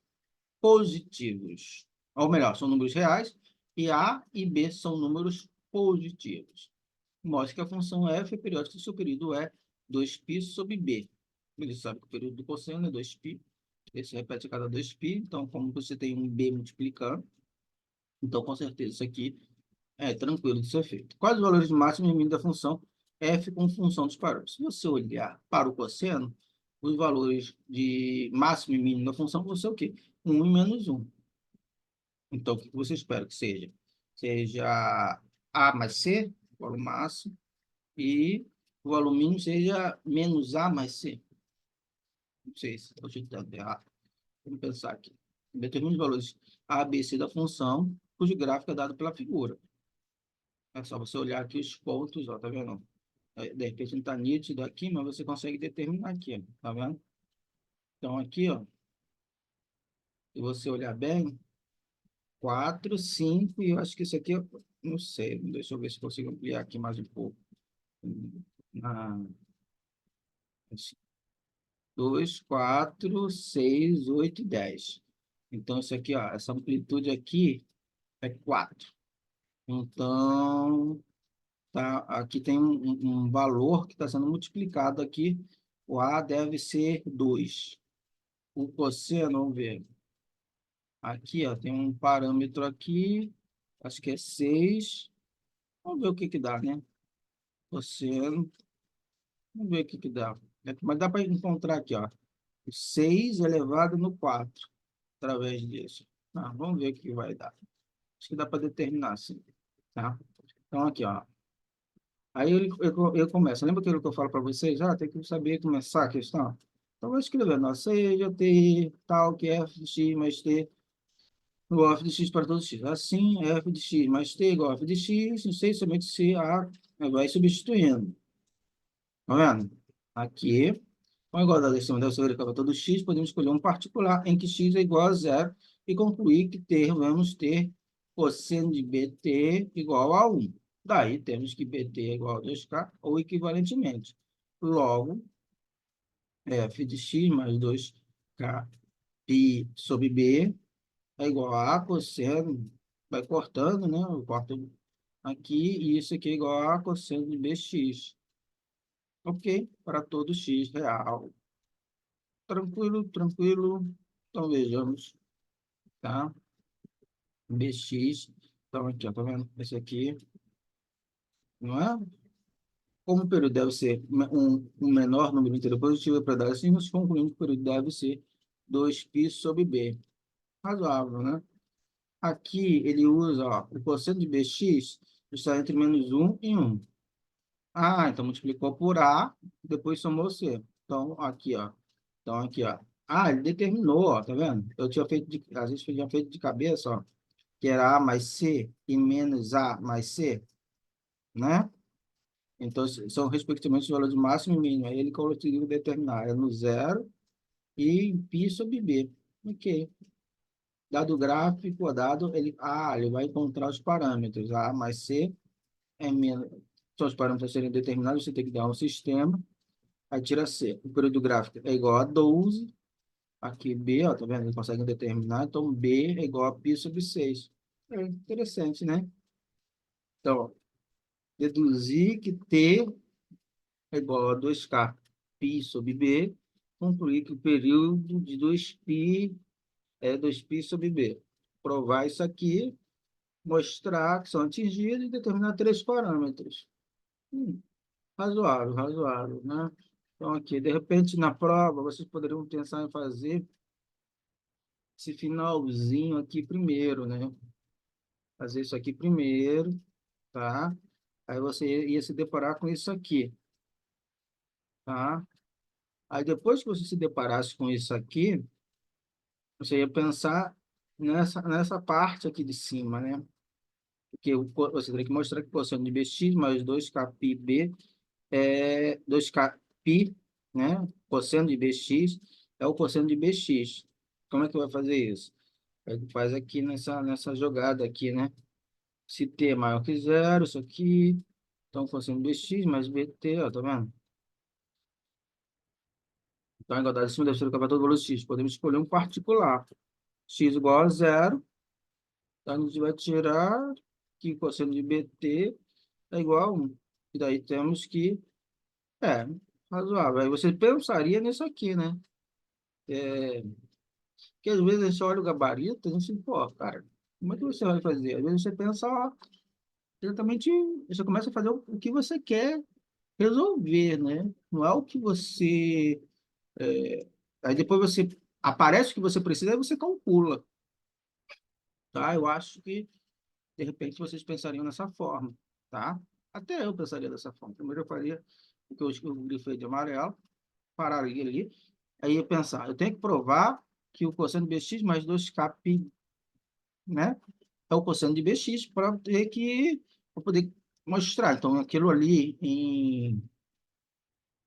positivos. Ou melhor, são números reais e a e b são números positivos. Mostra que a função f é periódica se o período é 2π sobre b. Ele sabe que o período do cosseno é 2π. Ele se repete a cada 2π. Então, como você tem um b multiplicando, então, com certeza, isso aqui é tranquilo de ser feito. Quais os valores máximo e mínimo da função f com função dos parâmetros? Se você olhar para o cosseno, os valores de máximo e mínimo da função vão ser o quê? 1 e menos 1. Então, o que você espera que seja? Seja A mais C, o valor máximo, e o valor mínimo seja menos A mais C. Não sei se estou digitando errado. Vamos pensar aqui. Determine os valores A, B, C da função, cujo gráfico é dado pela figura. É só você olhar aqui os pontos, ó, tá vendo? De repente não está nítido aqui, mas você consegue determinar aqui, ó, tá vendo? Então, aqui, ó, se você olhar bem, 4, 5, e eu acho que isso aqui, não sei, deixa eu ver se consigo ampliar aqui mais um pouco. Ah, 2, 4, 6, 8 e 10. Então, isso aqui, ó, essa amplitude aqui é 4. Então, tá, aqui tem um valor que está sendo multiplicado aqui. O A deve ser 2. O cosseno, vamos ver. Aqui, ó, tem um parâmetro aqui, acho que é 6. Vamos ver o que que dá, né? Cosseno, vamos ver o que que dá. Mas dá para encontrar aqui, ó. 6 elevado no 4 através disso. Ah, vamos ver o que vai dar. Acho que dá para determinar, sim. Tá? Então, aqui, ó. Aí eu começo. Lembra aquilo que eu falo para vocês? Ah, tem que saber começar a questão. Então, vou escrever, ó, seja t tal que f de x mais t igual a f de x para todo x. Assim, f de x mais t igual a f de x, não sei somente se a vai substituindo. Tá vendo? Aqui, com a igualdade extrema deve ser verificada para todo x, podemos escolher um particular em que x é igual a zero e concluir que vamos ter cosseno de bt igual a 1. Daí temos que bt é igual a 2k ou equivalentemente. Logo, f de x mais 2k pi sobre b é igual a cosseno, vai cortando, né? Eu corto aqui e isso aqui é igual a cosseno de bx. Ok? Para todo x real. Tranquilo, tranquilo. Então, vejamos, tá? Bx. Então, aqui, ó, tá vendo? Esse aqui, não é? Como o período deve ser um menor número inteiro positivo para dar assim, nós concluímos que o período deve ser 2π sobre b. Razoável, né? Aqui, ele usa, ó, o cosseno de bx está entre menos 1 e 1. Ah, então multiplicou por a, depois somou c. Então, aqui, ó. Então, aqui, ó. Ah, ele determinou, ó, tá vendo? Eu tinha feito, às vezes eu tinha feito de cabeça, ó, que era A mais C e menos A mais C, né? Então, são respectivamente os valores máximo e mínimo. Aí ele conseguiu determinar, é no zero e em π sobre B. Ok. Dado o gráfico, dado, ele vai encontrar os parâmetros. A mais C é menos, são os parâmetros a serem determinados, você tem que dar um sistema, aí tira C. O período gráfico é igual a 12, Aqui B, ó, tá vendo? Eles conseguem determinar, então B é igual a π sobre 6. É interessante, né? Então, ó, deduzir que T é igual a 2k π sobre B, concluir que o período de 2π é 2π sobre B. Provar isso aqui, mostrar que são atingidos e determinar três parâmetros. Razoável, razoável, né? Então, aqui, de repente, na prova, vocês poderiam pensar em fazer esse finalzinho aqui primeiro, né? Fazer isso aqui primeiro, tá? Aí você ia se deparar com isso aqui, tá? Aí depois que você se deparasse com isso aqui, você ia pensar nessa parte aqui de cima, né? Porque você teria que mostrar que cosseno de bx mais 2k pi b é 2k pi, né? Cosseno de bx é o cosseno de bx. Como é que vai fazer isso? Aí faz aqui nessa jogada aqui, né? Se t é maior que zero, isso aqui. Então, cosseno de bx mais bt, ó, tá vendo? Então, a igualdade acima deve ser do todo valor x. Podemos escolher um particular. X igual a zero. Então, a gente vai tirar que cosseno de bt é igual a 1. E daí temos que, é, razoável. Aí você pensaria nisso aqui, né? Porque às vezes a gente olha o gabarito e a gente, pô, cara, como é que você vai fazer? Às vezes você pensa, ó, exatamente, você começa a fazer o que você quer resolver, né? Não é o que você. é, Aí depois você aparece o que você precisa, aí você calcula, tá? Eu acho que, de repente, vocês pensariam dessa forma, tá? Até eu pensaria dessa forma. Primeiro eu faria o que eu grifei de amarelo, pararia ali, aí eu pensar, eu tenho que provar que o cosseno de bx mais 2k pi, né? É o cosseno de bx para ter que para poder mostrar. Então, aquilo ali em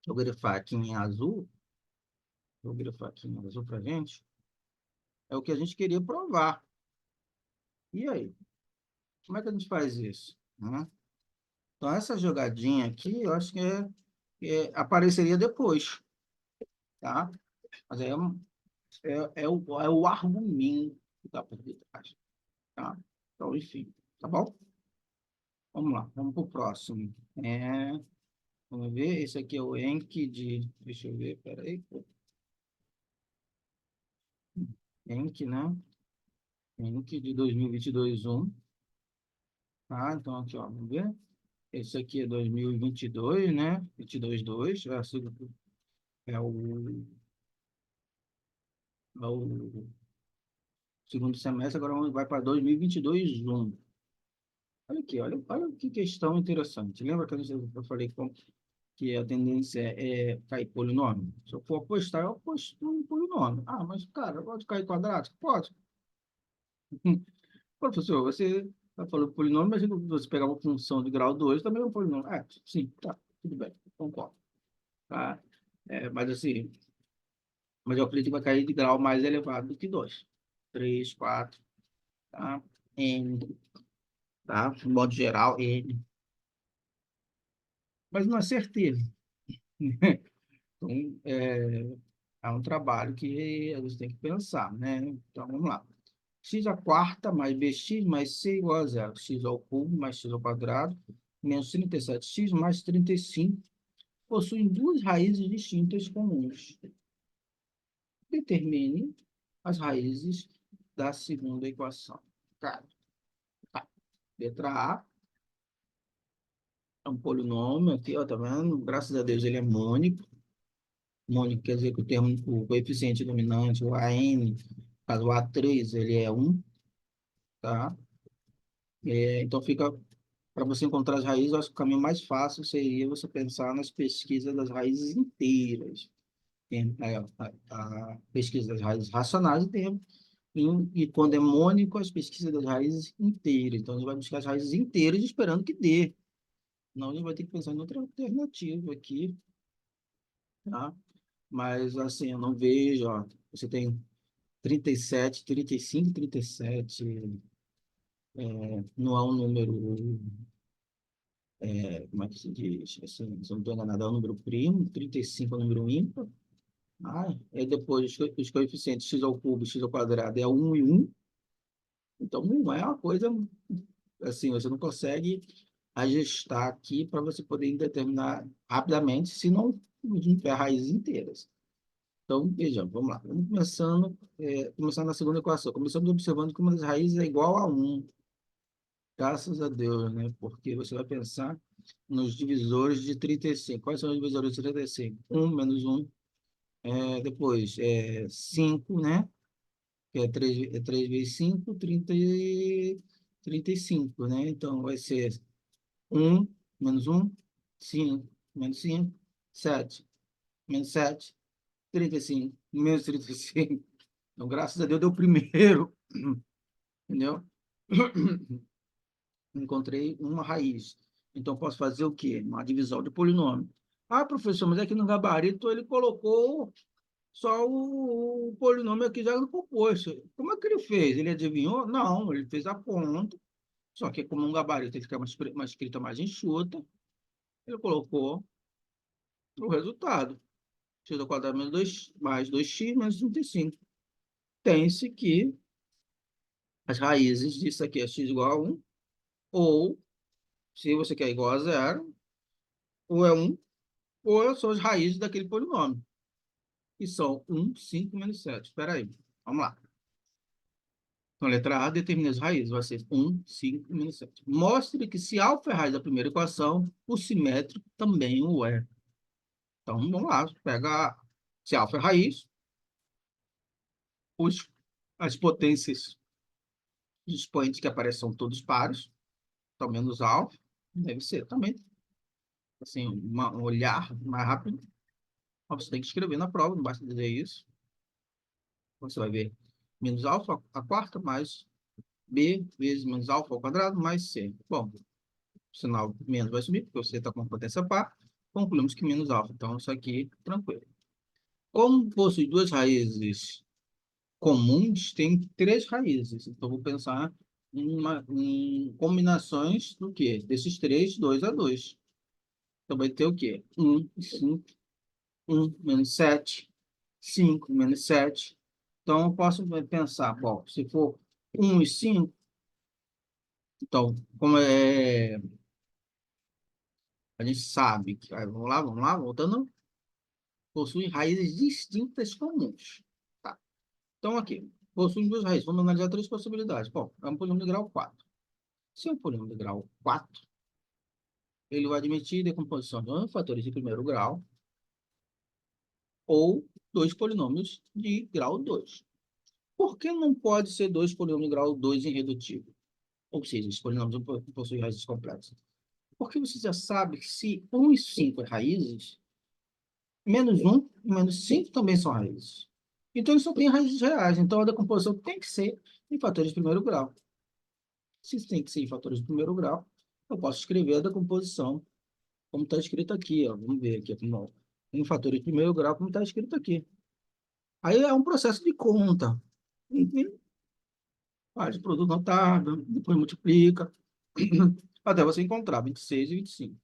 eu vou grifar aqui em azul, vou grifar aqui em azul para gente, é o que a gente queria provar. E aí, como é que a gente faz isso, né? Então, essa jogadinha aqui, eu acho que apareceria depois, tá? Mas aí é o argumento que está por detrás, tá? Então, enfim, tá bom? Vamos lá, vamos para o próximo. Vamos ver, esse aqui é o Enki de, deixa eu ver, peraí, Enki, né? Enki de 2022 tá? Então, aqui, ó, vamos ver. Esse aqui é 2022, né? 22.2, é o, é o segundo semestre, agora vai para 2022, 1. Olha aqui, olha que questão interessante. Lembra que eu falei que a tendência é cair polinômio? Se eu for apostar, eu aposto em polinômio. Ah, mas, cara, pode cair quadrático? Pode. Professor, você está falando polinômio, mas se você pegar uma função de grau 2 também é um polinômio. Sim, tá, tudo bem, concordo. Tá? Mas assim, mas eu acredito que vai cair de grau mais elevado do que 2, 3, 4, tá? N, tá? De modo geral, N. Mas não é certeza. Então, é um trabalho que a gente tem que pensar, né? Então, vamos lá. X à quarta mais bx mais c igual a zero. X ao cubo mais x ao quadrado menos 37x mais 35 possuem duas raízes distintas comuns. Determine as raízes da segunda equação. Cara, tá. Letra A é um polinômio aqui, ó, tá vendo? Graças a Deus ele é mônico. Mônico quer dizer que o coeficiente dominante, o AN, caso o A3, ele é 1, tá? Então fica, para você encontrar as raízes, eu acho que o caminho mais fácil seria você pensar nas pesquisas das raízes inteiras. Tem a pesquisa das raízes racionais e quando é mônico, as pesquisas das raízes inteiras. Então, a gente vai buscar as raízes inteiras esperando que dê. Não, a gente vai ter que pensar em outra alternativa aqui, tá? Mas, assim, eu não vejo, ó, você tem 37, 35, 37, não é um número, como é que se diz? Assim, se eu não estou enganado, é um número primo, 35 é um número ímpar, E depois os coeficientes x ao cubo, x ao quadrado é 1 e 1. Então, não é uma coisa assim, você não consegue ajustar aqui para você poder determinar rapidamente, se não tiver raízes inteiras. Então, vejamos, vamos lá. Vamos começando na segunda equação. Começamos observando que uma das raízes é igual a 1. Graças a Deus, né? Porque você vai pensar nos divisores de 35. Quais são os divisores de 35? 1 menos 1. Depois, 5, né? Que é 3 vezes 5, 35, né? Então, vai ser 1 menos 1, 5 menos 5, 7 menos 7, 35 menos 35. Então, graças a Deus, deu o primeiro, entendeu? Encontrei uma raiz. Então, posso fazer o quê? Uma divisão de polinômio. Ah, professor, mas aqui no gabarito ele colocou só o polinômio aqui já no composto. Como é que ele fez? Ele adivinhou? Não, ele fez a conta. Só que como um gabarito ele fica uma escrita mais enxuta, ele colocou o resultado. X ao quadrado menos 2 mais 2x menos 35. Tem-se que as raízes disso aqui é x igual a 1, ou, se você quer igual a zero, ou é 1, ou são as raízes daquele polinômio, que são 1, 5 menos 7. Espera aí, vamos lá. Então, letra A determina as raízes, vai ser 1, 5 menos 7. Mostre que se alfa é raiz da primeira equação, o simétrico também o é. Então, vamos lá, pega, se alfa é raiz, os, as potências dos expoentes que aparecem são todos pares, então menos alfa, deve ser também, assim, um olhar mais rápido. Você tem que escrever na prova, não basta dizer isso. Você vai ver menos alfa a quarta mais b vezes menos alfa ao quadrado mais c. Bom, o sinal menos vai subir, porque você está com potência par. Concluímos que menos alfa. Então, isso aqui, tranquilo. Como possui duas raízes comuns, tem três raízes. Então, vou pensar em combinações do quê? Desses três, 2 a 2. Então, vai ter o quê? 1, 5, 1 menos 7, 5 menos 7. Então, eu posso pensar, bom, se for 1 e 5, então, como a gente sabe que, vamos lá, voltando, possuem raízes distintas comuns. Tá? Então, aqui, possuem duas raízes. Vamos analisar três possibilidades. Bom, é um polínômio de grau 4. Se é um polínômio de grau 4, ele vai admitir decomposição de fatores de primeiro grau ou dois polinômios de grau 2. Por que não pode ser dois polinômios de grau 2 irredutível? Ou seja, os polinômios não possuem raízes complexas. Porque você já sabe que se 1 e 5 é raízes, menos 1 e menos 5 também são raízes. Então, ele só tem raízes reais. Então, a decomposição tem que ser em fatores de primeiro grau. Se tem que ser em fatores de primeiro grau, eu posso escrever a decomposição como está escrito aqui. Ó. Vamos ver aqui. Em fatores de primeiro grau, como está escrito aqui. Aí é um processo de conta. Enfim, faz o produto notado, depois multiplica, até você encontrar 26 e 25.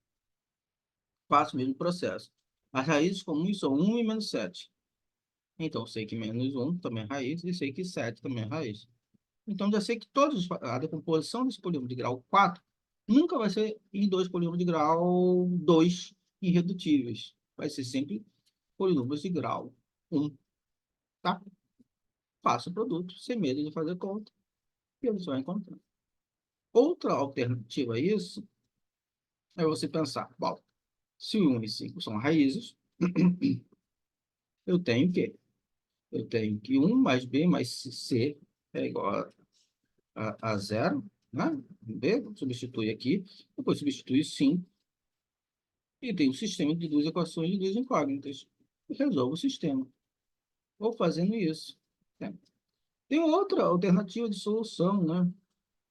Faço o mesmo processo. As raízes comuns são 1 e menos 7. Então, sei que menos 1 também é raiz e sei que 7 também é raiz. Então, já sei que a decomposição desse polínômio de grau 4 nunca vai ser em dois polínômios de grau 2 irredutíveis. Vai ser sempre polínômios de grau 1. Tá? Faço o produto, sem medo de fazer conta, e você vai encontrar. Outra alternativa a isso é você pensar, bom, se 1 e 5 são raízes, eu tenho o quê? Eu tenho que 1 mais B mais C é igual a zero, né? B, substitui aqui, depois substitui 5, e tem um sistema de duas equações de duas incógnitas. Eu resolvo o sistema. Vou fazendo isso. Né? Tem outra alternativa de solução, né?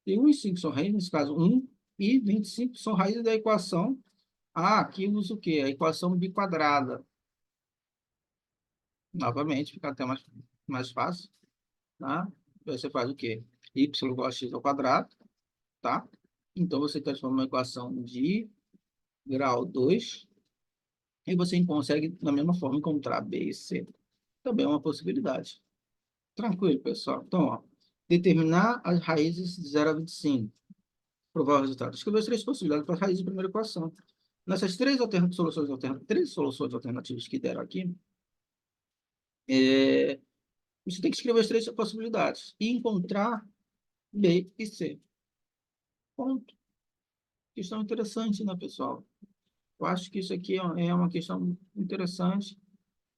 Tem 1 e 5 são raízes, nesse caso 1 e 25 são raízes da equação. Ah, aqui usa o quê? A equação biquadrada. Novamente, fica até mais fácil. Tá? Você faz o quê? Y igual a x ao quadrado, tá? Então, você transforma uma equação de grau 2 e você consegue, da mesma forma, encontrar B e C. também é uma possibilidade. Tranquilo, pessoal. Então, ó, determinar as raízes de 0 a 25. Provar o resultado. Escrever as três possibilidades para a raiz da primeira equação. Nessas três soluções alternativas que deram aqui, você tem que escrever as três possibilidades e encontrar B e C. Ponto. Questão interessante, né, pessoal? Eu acho que isso aqui é uma questão interessante,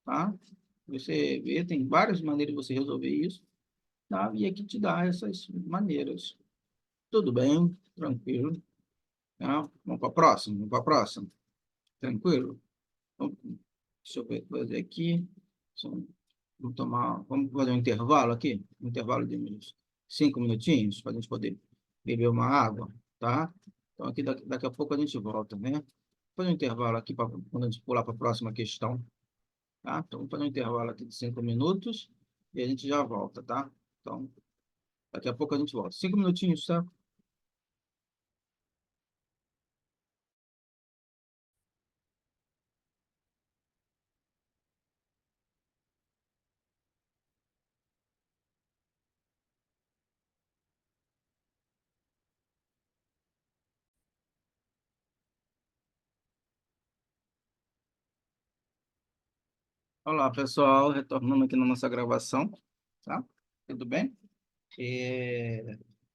tá? Você vê, tem várias maneiras de você resolver isso, tá? E aqui te dá essas maneiras. Tudo bem, tranquilo, tá? Vamos para a próxima, vamos para a próxima. Tranquilo? Então, deixa eu ver, fazer aqui. Só- vamos fazer um intervalo aqui, um intervalo de uns 5 minutinhos, para a gente poder beber uma água, tá? Então, aqui daqui a pouco a gente volta, né? Vou fazer um intervalo aqui para quando a gente pular para a próxima questão, tá? Então, vamos fazer um intervalo aqui de 5 minutos e a gente já volta, tá? Então, daqui a pouco a gente volta. 5 minutinhos, tá? Olá, pessoal, retornando aqui na nossa gravação, tá? Tudo bem?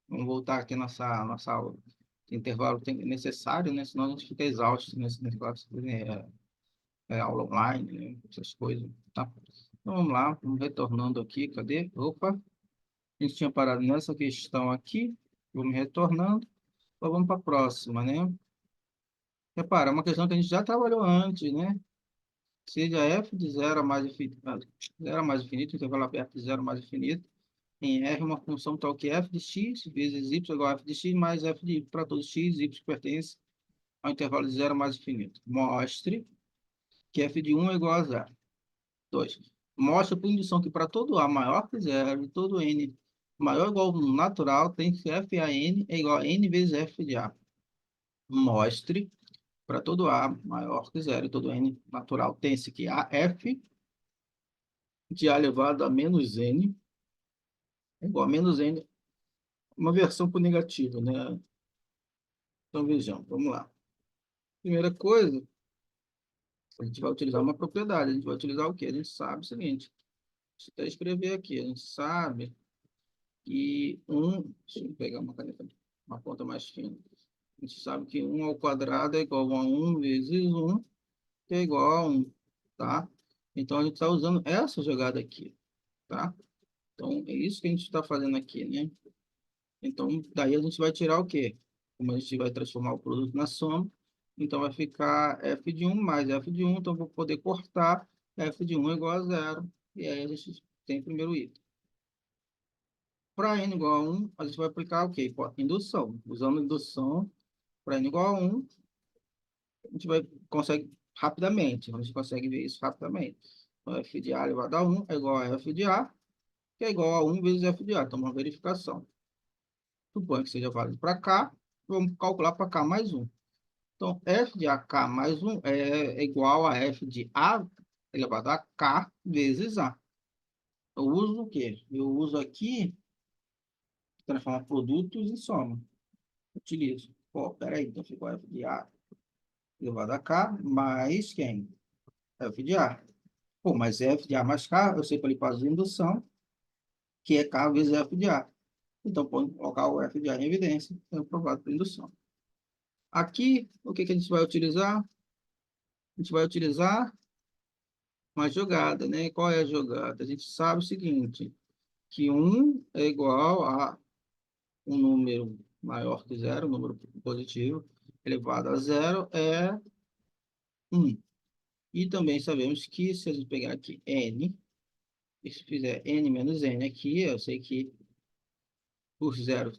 Vamos voltar aqui nossa aula. Esse intervalo necessário, né? Senão a gente fica exausto nesse negócio, né? Aula online, né? Essas coisas, tá? Então vamos lá, vamos retornando aqui. Cadê? Opa, a gente tinha parado nessa questão aqui. Vamos retornando. Então vamos para a próxima, né? Repara, é uma questão que a gente já trabalhou antes, né? Seja f de zero a mais infinito, zero a mais infinito, intervalo aberto de zero a mais infinito, em R uma função tal que f de x vezes y igual a f de x mais f de y para todos x, y que pertence ao intervalo de zero a mais infinito. Mostre que f de 1 é igual a zero. 2. Mostre por indução que para todo A maior que zero e todo N maior ou igual ao natural, tem que f a n é igual a n vezes f de A. Mostre para todo A maior que zero e todo N natural, tem-se que a f de A elevado a menos N é igual a menos N, uma versão por negativo, né? Então, vejamos, vamos lá. Primeira coisa, a gente vai utilizar uma propriedade. A gente vai utilizar o quê? A gente sabe o seguinte. Deixa eu até escrever aqui. A gente sabe que deixa eu pegar uma caneta, uma ponta mais fina. A gente sabe que 1 ao quadrado é igual a 1 vezes 1, que é igual a 1, tá? Então, a gente está usando essa jogada aqui, tá? Então, é isso que a gente está fazendo aqui, né? Então, daí a gente vai tirar o quê? Como a gente vai transformar o produto na soma, então vai ficar f de 1 mais f de 1, então eu vou poder cortar f de 1 é igual a zero, e aí a gente tem o primeiro item. Para n igual a 1, a gente vai aplicar o quê? Indução. Usando indução, para n igual a 1, a gente consegue rapidamente, a gente consegue ver isso rapidamente. Então, f de A elevado a 1 é igual a f de A, que é igual a 1 vezes f de A. Então, uma verificação. Suponho que seja válido para K, vamos calcular para K mais 1. Então, f de AK mais 1 é igual a f de A elevado a K vezes A. Eu uso o quê? Eu uso aqui, transformar produtos em soma. Utilizo. Pô, peraí, então ficou f de A elevado a K mais quem? F de A. Pô, mas f de A mais K, eu sei que ele faz indução, que é K vezes f de A. Então, pode colocar o f de A em evidência, é provado por indução. Aqui, o que que a gente vai utilizar? A gente vai utilizar uma jogada, né? Qual é a jogada? A gente sabe o seguinte, que 1 é igual a um número maior que zero, um número positivo, elevado a zero é 1. E também sabemos que se a gente pegar aqui n, e se fizer n menos n aqui, eu sei que por zero,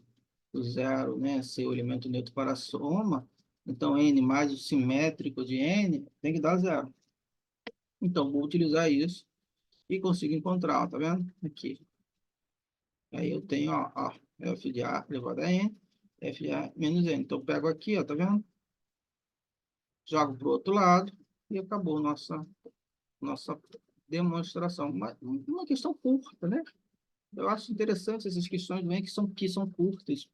né, ser o elemento neutro para a soma, então n mais o simétrico de n tem que dar zero. Então, vou utilizar isso e consigo encontrar, tá vendo? Aqui. Aí eu tenho, ó, f de A elevado a n, f de A menos n. Então, eu pego aqui, ó, tá vendo? Jogo para o outro lado e acabou nossa demonstração. Uma questão curta, né? Eu acho interessante essas questões também que são curtas.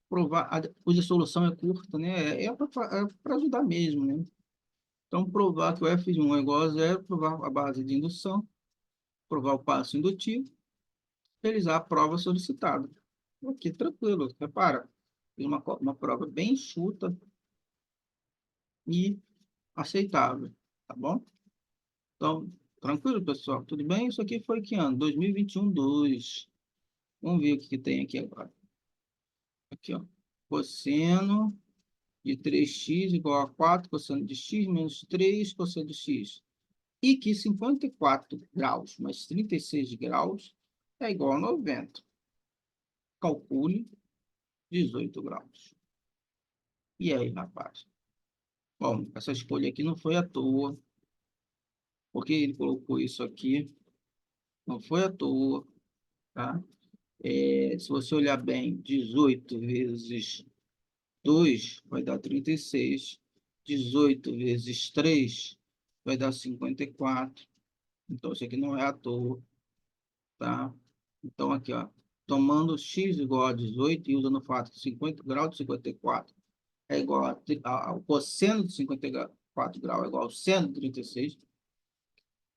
Provar, cuja solução é curta, né? É para ajudar mesmo, né? Então, provar que o f de 1 é igual a zero, provar a base de indução, provar o passo indutivo, realizar a prova solicitada. Aqui, tranquilo. Repara, uma prova bem enxuta e aceitável, tá bom? Então, tranquilo, pessoal? Tudo bem? Isso aqui foi que ano? 2021, 2. Vamos ver o que que tem aqui agora. Aqui, ó. Cosseno de 3x igual a 4, cosseno de x menos 3, cosseno de x. E que 54 graus mais 36 graus é igual a 90. Calcule 18 graus. E aí, rapaz? Bom, essa escolha aqui não foi à toa. Porque ele colocou isso aqui, não foi à toa, tá? Se você olhar bem, 18 vezes 2 vai dar 36. 18 vezes 3 vai dar 54. Então, isso aqui não é à toa, tá? Então, aqui, ó, tomando x igual a 18 e usando o fato que 50 graus de 54 é igual ao cosseno de 54 graus é igual ao seno de 36,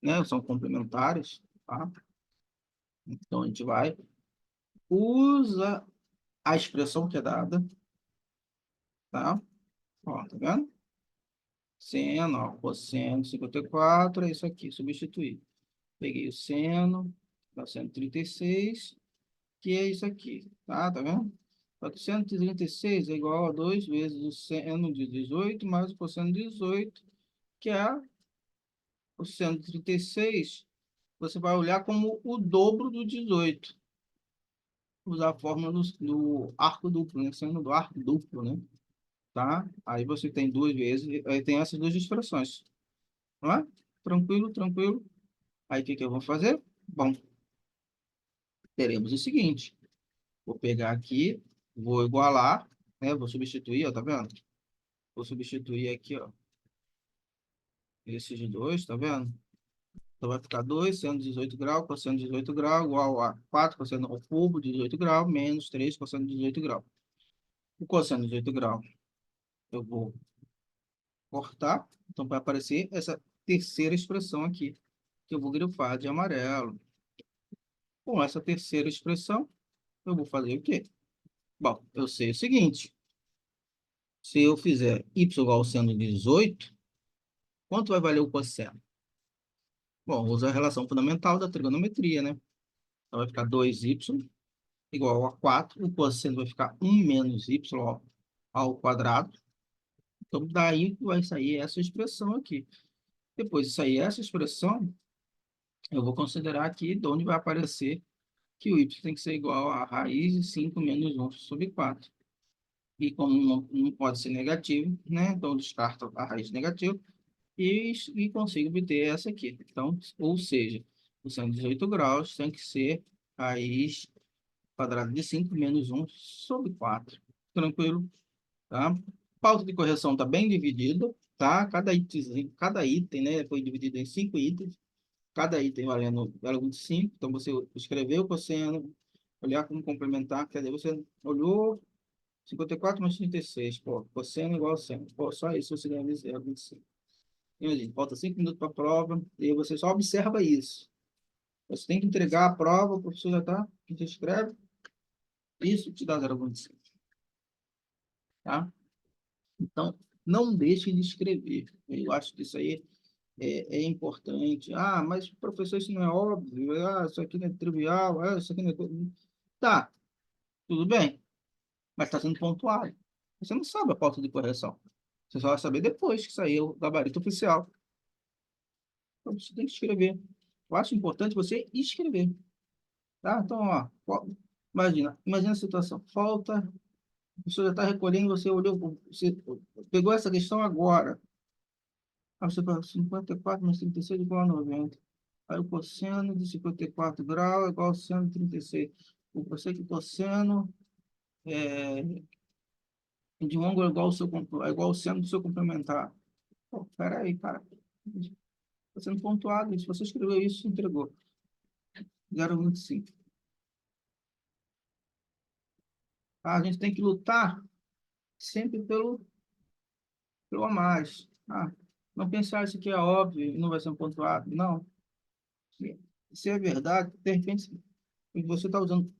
né? São complementares, tá? Então, a gente vai, usa a expressão que é dada, tá? Ó, tá vendo? Seno, ó, cosseno de 54 é isso aqui, substituir. Peguei o seno, dá 136, que é isso aqui, tá? Tá vendo? Só que 136 é igual a 2 vezes o seno de 18 mais o cosseno de 18, que é o seno de 36, você vai olhar como o dobro do 18. Usar a fórmula do arco duplo, né? Seno do arco duplo, né? Tá? Aí você tem duas vezes, aí tem essas duas expressões, não é? Tranquilo, tranquilo. Aí o que que eu vou fazer? Bom, teremos o seguinte, vou pegar aqui, vou igualar, né? Vou substituir, ó, tá vendo? Vou substituir aqui, ó, esses dois, tá vendo? Então vai ficar 2 seno de 18 graus, cosseno de 18 graus, igual a 4 cosseno ao cubo de 18 graus, menos 3 cosseno de 18 graus. O cosseno de 18 graus eu vou cortar, então vai aparecer essa terceira expressão aqui, que eu vou grifar de amarelo. Com essa terceira expressão, eu vou fazer o quê? Bom, eu sei o seguinte, se eu fizer y igual ao seno de 18, quanto vai valer o cosseno? Bom, vou usar a relação fundamental da trigonometria, né? Então vai ficar 2y igual a 4, o cosseno vai ficar 1 menos y ao quadrado. Então, daí vai sair essa expressão aqui. Depois de sair essa expressão, eu vou considerar aqui de onde vai aparecer que o y tem que ser igual a raiz de 5 menos 1 sobre 4. E como não pode ser negativo, né? Então, eu descarto a raiz negativa e consigo obter essa aqui. Então, ou seja, o seno de 18 graus tem que ser raiz quadrada de 5 menos 1 sobre 4. Tranquilo? Tá? Pauta de correção está bem dividida, tá? Cada item, né, foi dividido em 5 itens, cada item valendo de 5. Então, você escreveu o cosseno, olhar como complementar, quer dizer, você olhou 54 mais 36, pô, cosseno igual a seno. Pô, só isso você ganha 0,25. Imagina, falta 5 minutos para a prova, e você só observa isso. Você tem que entregar a prova, o professor já está, que te escreve, isso te dá 0,25, tá? Então, não deixe de escrever. Eu acho que isso aí é importante. Ah, mas, professor, isso não é óbvio. Ah, isso aqui não é trivial. Ah, isso aqui não é... Tá, tudo bem, mas está sendo pontuado. Você não sabe a pauta de correção. Você só vai saber depois que sair o gabarito oficial. Então, você tem que escrever. Eu acho importante você escrever. Tá? Então, ó, imagina a situação. Falta, o professor já está recolhendo, você olhou, você pegou essa questão agora. Aí você fala 54 mais 36 igual a 90. Aí o cosseno de 54 graus é igual ao seno de 36. Eu sei que o cosseno de um ângulo é igual ao seno do seu complementar. Pô, peraí, cara. Está sendo pontuado. Se você escreveu isso, entregou. 0,25. A gente tem que lutar sempre pelo a mais. Não pensar isso aqui é óbvio e não vai ser pontuado. Não. Se é verdade, de repente, você está usando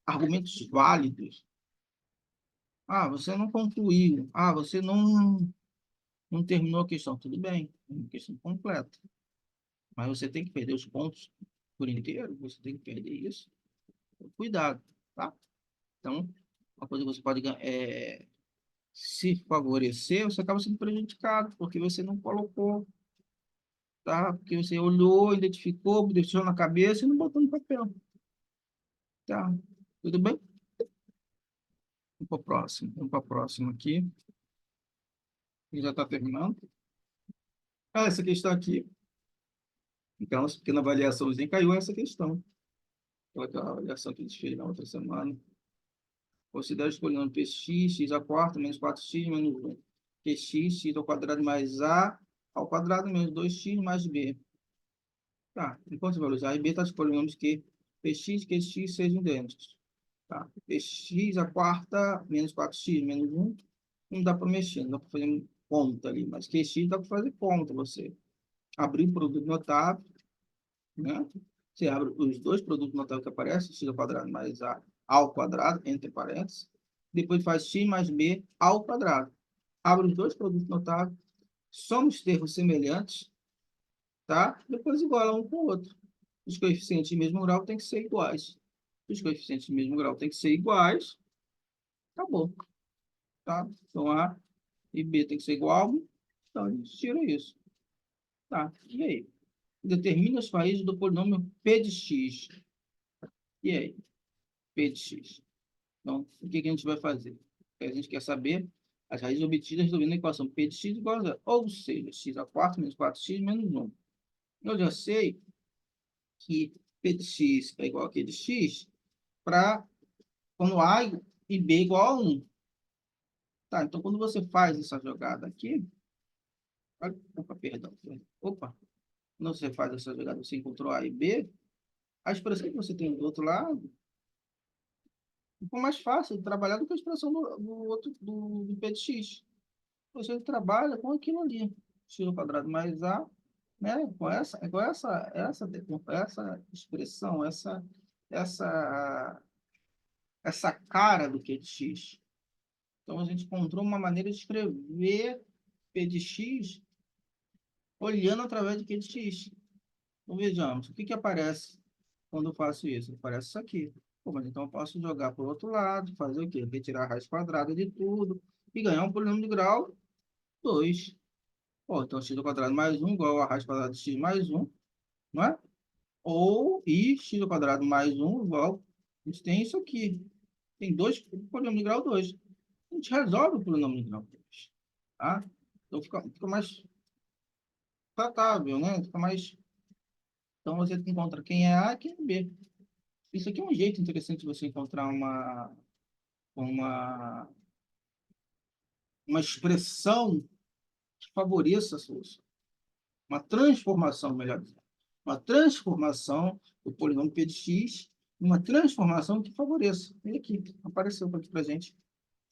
argumentos válidos. Você não concluiu. Você não terminou a questão. Tudo bem, é uma questão completa. Mas você tem que perder os pontos por inteiro, você tem que perder isso. Cuidado, tá? Então, uma coisa que você pode se favorecer, você acaba sendo prejudicado, porque você não colocou, tá? Porque você olhou, identificou, deixou na cabeça e não botou no papel, tá? Tudo bem? Vamos para o próximo. Vamos para a próxima aqui, que já está terminando. Essa questão aqui, então, essa pequena avaliaçãozinha caiu essa questão. Aquela avaliação que a gente fez na outra semana. Considere os polinômios px, x à quarta, menos 4x, menos 1. Qx, x ao quadrado mais a ao quadrado, menos 2x mais b. Tá, enquanto os valores a e b, tá os polinômios que px e qx sejam idênticos. Tá, px à quarta, menos 4x, menos 1. Não dá para mexer, não dá para fazer conta ali, mas qx dá para fazer conta. Você abrir o produto notável, né? Você abre os dois produtos notáveis que aparecem, x ao quadrado mais a ao quadrado, entre parênteses. Depois faz x mais b ao quadrado. Abre os dois produtos notáveis, soma os termos semelhantes, tá? Depois iguala um com o outro. Os coeficientes de mesmo grau têm que ser iguais. Os coeficientes de mesmo grau têm que ser iguais. Acabou, tá? Então, A e B tem que ser igual. Então, a gente tira isso. Tá, e aí? Determina as raízes do polinômio P de x. E aí? P de x. Então, o que a gente vai fazer? A gente quer saber as raízes obtidas resolvendo a equação P de x igual a zero. Ou seja, x à quarta menos 4x menos 1. Eu já sei que P de x é igual a Q de x para quando A e B igual a 1. Tá, então quando você faz essa jogada aqui, opa, perdão. Opa, quando você faz essa jogada, você encontrou A e B, a expressão que você tem do outro lado ficou mais fácil de trabalhar do que a expressão do outro, do P de x. Você trabalha com aquilo ali, x ao quadrado mais a, né? Com essa expressão, essa, essa cara do Q de x. Então, a gente encontrou uma maneira de escrever P de x olhando através de Q de x. Então, vejamos, o que aparece quando eu faço isso? Aparece isso aqui. Pô, mas então eu posso jogar para o outro lado, fazer o quê? Retirar a raiz quadrada de tudo e ganhar um polinômio de grau 2. Pô, então x ao quadrado mais 1 igual a raiz quadrada de x mais 1, não é? Ou e x ao quadrado mais 1 igual... A gente tem isso aqui. Tem dois polinômios de grau 2. A gente resolve o polinômio de grau 2. Tá? Então fica mais tratável, né? Fica mais... Então você encontra quem é A e quem é B. Isso aqui é um jeito interessante de você encontrar uma, uma expressão que favoreça a solução. Uma transformação, melhor dizendo. Uma transformação do polinômio P de x, uma transformação que favoreça. E aqui, apareceu aqui para a gente.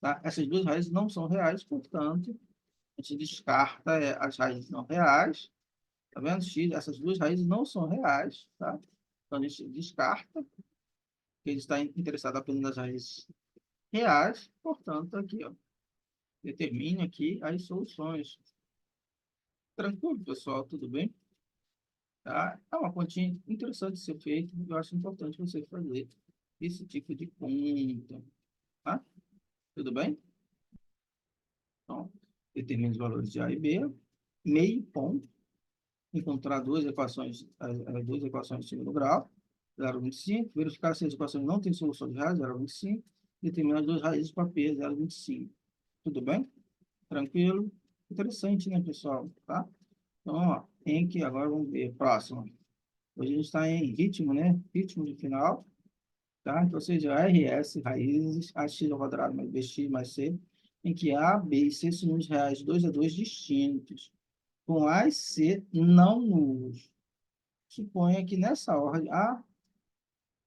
Tá? Essas duas raízes não são reais, portanto, a gente descarta as raízes não reais. Tá vendo? X, essas duas raízes não são reais. Tá? Então, a gente descarta, porque ele está interessado apenas nas raízes reais. Portanto, aqui, ó, determine aqui as soluções. Tranquilo, pessoal? Tudo bem? Tá? É uma continha interessante de ser feita. Eu acho importante você fazer esse tipo de conta. Tá? Tudo bem? Então, determine os valores de A e B. Meio ponto. Encontrar duas equações, as duas equações de segundo grau. 0,25. Verificar se as equações não têm solução de raiz. 0,25. Determinar as duas raízes para P. 0,25. Tudo bem? Tranquilo? Interessante, né, pessoal? Tá? Então, ó, em que agora vamos ver. Próximo. Hoje a gente está em ritmo, né? Ritmo de final, tá? Então, ou seja, RS, raízes, AX ao quadrado mais BX mais C, em que A, B e C são números reais 2 a 2 distintos. com A e C não nulos. Suponha que nessa ordem A,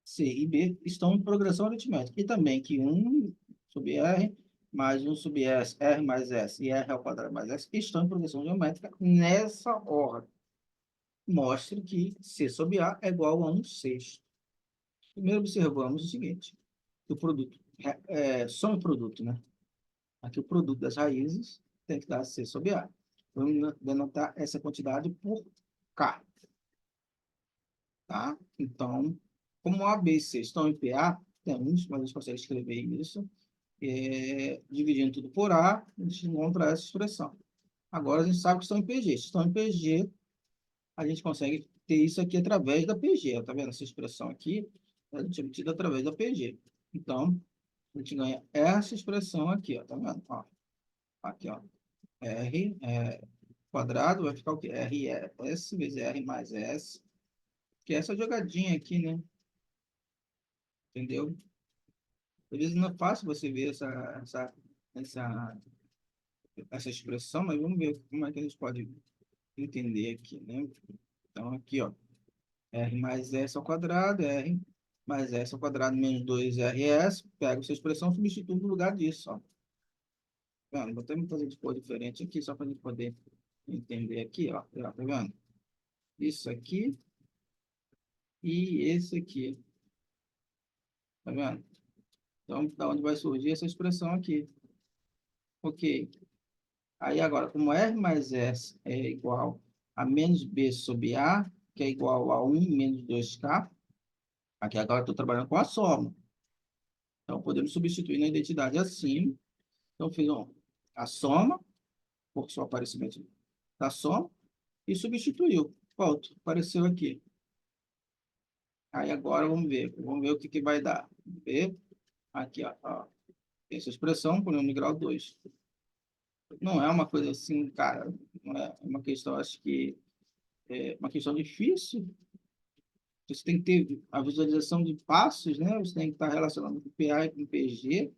C e B estão em progressão aritmética. E também que 1 sobre R mais 1 sobre S, R mais S e R ao quadrado mais S estão em progressão geométrica nessa ordem. Mostre que C sobre A é igual a 1 sexto. Primeiro observamos o seguinte, que o produto, soma e produto, né? Aqui o produto das raízes tem que dar C sobre A. Vamos denotar essa quantidade por K, tá? Então, como A, B e C estão em PA, temos, mas a gente consegue escrever isso, dividindo tudo por A, a gente encontra essa expressão. Agora a gente sabe que estão em PG. Se estão em PG, a gente consegue ter isso aqui através da PG. Tá vendo essa expressão aqui? A gente é obtida através da PG. Então, a gente ganha essa expressão aqui, ó, tá vendo? Ó, aqui, ó. R quadrado vai ficar o quê? R é S vezes R mais S, que é essa jogadinha aqui, né? Entendeu? Às vezes não é fácil você ver essa, essa expressão, mas vamos ver como é que a gente pode entender aqui, né? Então, aqui, ó, R mais S ao quadrado, R mais S ao quadrado menos 2RS, pega essa expressão e substitui no lugar disso, ó. Vendo? Vou até fazer de cor diferente aqui, só para a gente poder entender aqui, ó. Tá vendo? Isso aqui e esse aqui, tá vendo? Então, da onde vai surgir essa expressão aqui. Ok. Aí agora, como R mais S é igual a menos B sobre A, que é igual a 1 menos 2K, aqui agora estou trabalhando com a soma. Então, podemos substituir na identidade acima. Então, fiz a soma, por seu aparecimento da soma, e substituiu. Pronto, apareceu aqui. Aí agora vamos ver o que vai dar. Vamos ver aqui, ó, essa expressão, polínômo de grau 2. Não é uma coisa assim, cara, não é uma questão, acho que é uma questão difícil. Você tem que ter a visualização de passos, né? Você tem que estar relacionando com PA e com PG.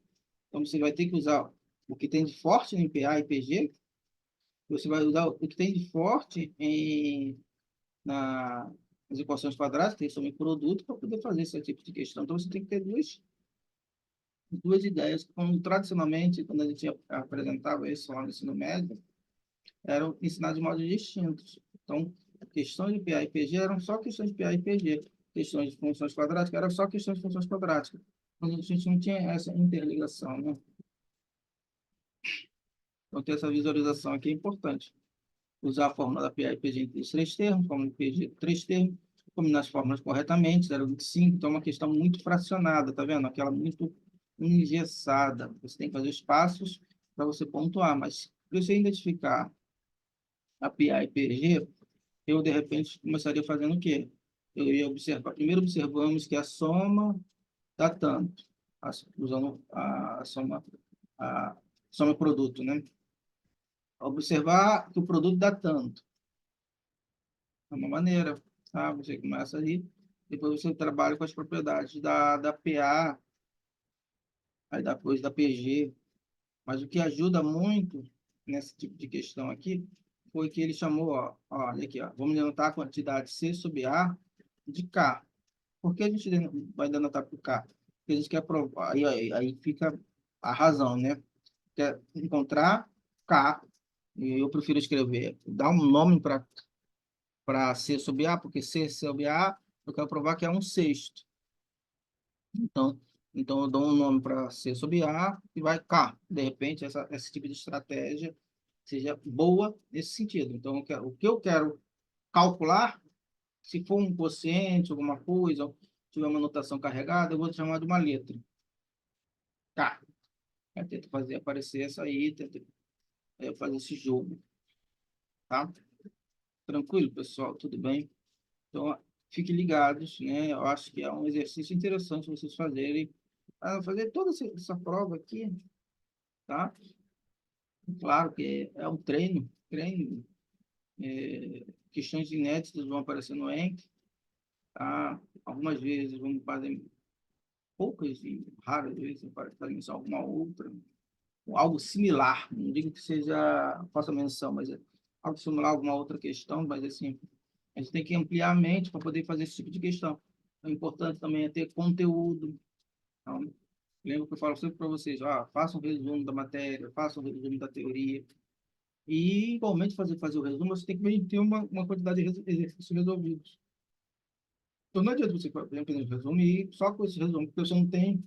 Então, você vai ter que usar o que tem de forte em PA e PG. Você vai usar o que tem de forte nas equações quadradas, que tem soma e produto, para poder fazer esse tipo de questão. Então, você tem que ter duas ideias. Como, tradicionalmente, quando a gente apresentava isso lá no ensino médio, eram ensinados de modos distintos. Então, questões de PA e PG eram só questões de PA e PG. Questões de funções quadráticas eram só questões de funções quadráticas. A gente não tinha essa interligação, né? Então, ter essa visualização aqui é importante. Usar a fórmula da PA e PG em três termos, fórmula de PG em três termos, combinar as fórmulas corretamente, 0,25. Então, é uma questão muito fracionada, tá vendo? Aquela muito engessada. Você tem que fazer os passos para você pontuar, mas se você identificar a PA e PG, eu, de repente, começaria fazendo o quê? Eu ia observar. Primeiro, observamos que a soma dá tanto, usando a soma produto, né? Observar que o produto dá tanto. É uma maneira, tá? Você começa ali, depois você trabalha com as propriedades da PA, aí depois da PG. Mas o que ajuda muito nesse tipo de questão aqui foi que ele chamou, olha aqui, ó, vamos denotar a quantidade C sobre A de K. Por que a gente vai denotar por K? Porque a gente quer provar, aí fica a razão, né? Quer encontrar K, e eu prefiro escrever, dar um nome para C sobre A, porque C sobre A, eu quero provar que é um sexto. Então, então eu dou um nome para C sobre A e vai K. De repente, esse tipo de estratégia seja boa nesse sentido. Então, o que eu quero calcular, se for um quociente, alguma coisa, tiver uma notação carregada, eu vou chamar de uma letra. K. Eu tento fazer aparecer essa aí, tento fazer esse jogo. Tá? Tranquilo, pessoal? Tudo bem? Então, fiquem ligados, né? Eu acho que é um exercício interessante vocês fazerem, fazer toda essa prova aqui, tá? Claro que é um treino, questões inéditas vão aparecer no ENC, tá? Algumas vezes vamos fazer poucas e raras vezes fazemos alguma outra, ou algo similar, não digo que seja, faça menção, mas ao simular alguma outra questão, mas assim, a gente tem que ampliar a mente para poder fazer esse tipo de questão. O importante também é ter conteúdo. Então, lembra que eu falo sempre para vocês, faça um resumo da matéria, faça um resumo da teoria. E, igualmente, fazer o resumo, você tem que ter uma quantidade de exercícios resolvidos. Então, não adianta você, por exemplo, resumir só com esse resumo, porque você não tem,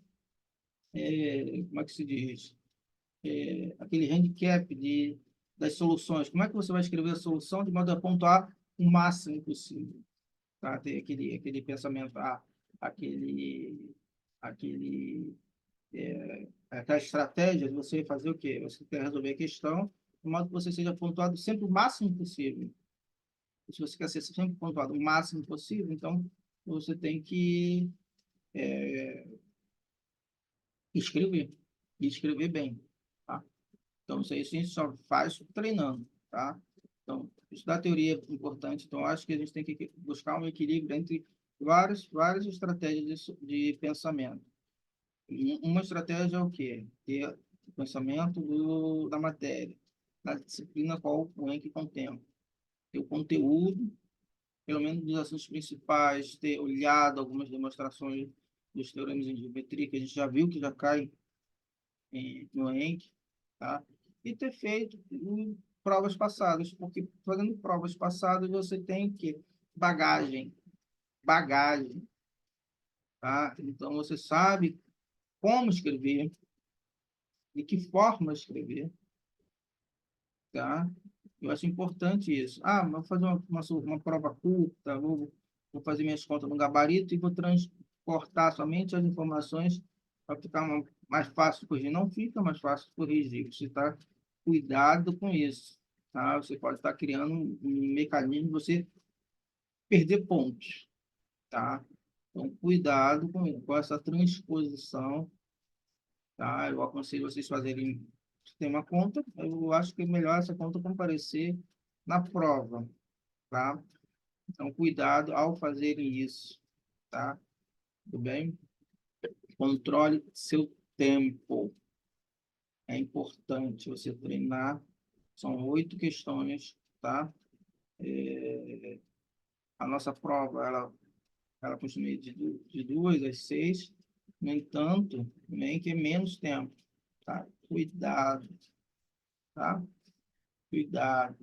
como é que se diz, aquele handicap das soluções. Como é que você vai escrever a solução de modo a pontuar o máximo possível? Tá? Ter aquele pensamento, aquele, aquele, aquela estratégia de você fazer o quê? Você quer resolver a questão de modo que você seja pontuado sempre o máximo possível. Se você quer ser sempre pontuado o máximo possível, então você tem que escrever, e escrever bem, tá? Então, isso aí a gente só faz treinando, tá? Então, estudar teoria é importante, então acho que a gente tem que buscar um equilíbrio entre várias estratégias de pensamento. Uma estratégia é o quê? Ter o pensamento da matéria, da disciplina qual o ENC contempla. Ter o conteúdo, pelo menos dos assuntos principais, ter olhado algumas demonstrações dos teoremas em geometria, que a gente já viu que já cai no ENC, tá? E ter feito provas passadas, porque fazendo provas passadas você tem que bagagem, tá? Então você sabe como escrever, de que forma escrever, tá? Eu acho importante isso. Mas vou fazer uma prova curta, vou fazer minhas contas no gabarito e vou transportar somente as informações para ficar mais fácil corrigir. Não fica mais fácil corrigir. Você está cuidado com isso, tá? Você pode estar criando um mecanismo de você perder pontos, tá? Então, cuidado com essa transposição, tá? Eu aconselho vocês fazerem, se tem uma conta, eu acho que é melhor essa conta comparecer na prova, tá? Então, cuidado ao fazerem isso, tá? Tudo bem? Controle seu tempo. É importante você treinar. São 8 questões, tá? A nossa prova, ela costuma ir de 2 às 6. No entanto, nem que é menos tempo, tá? Cuidado, tá? Cuidado.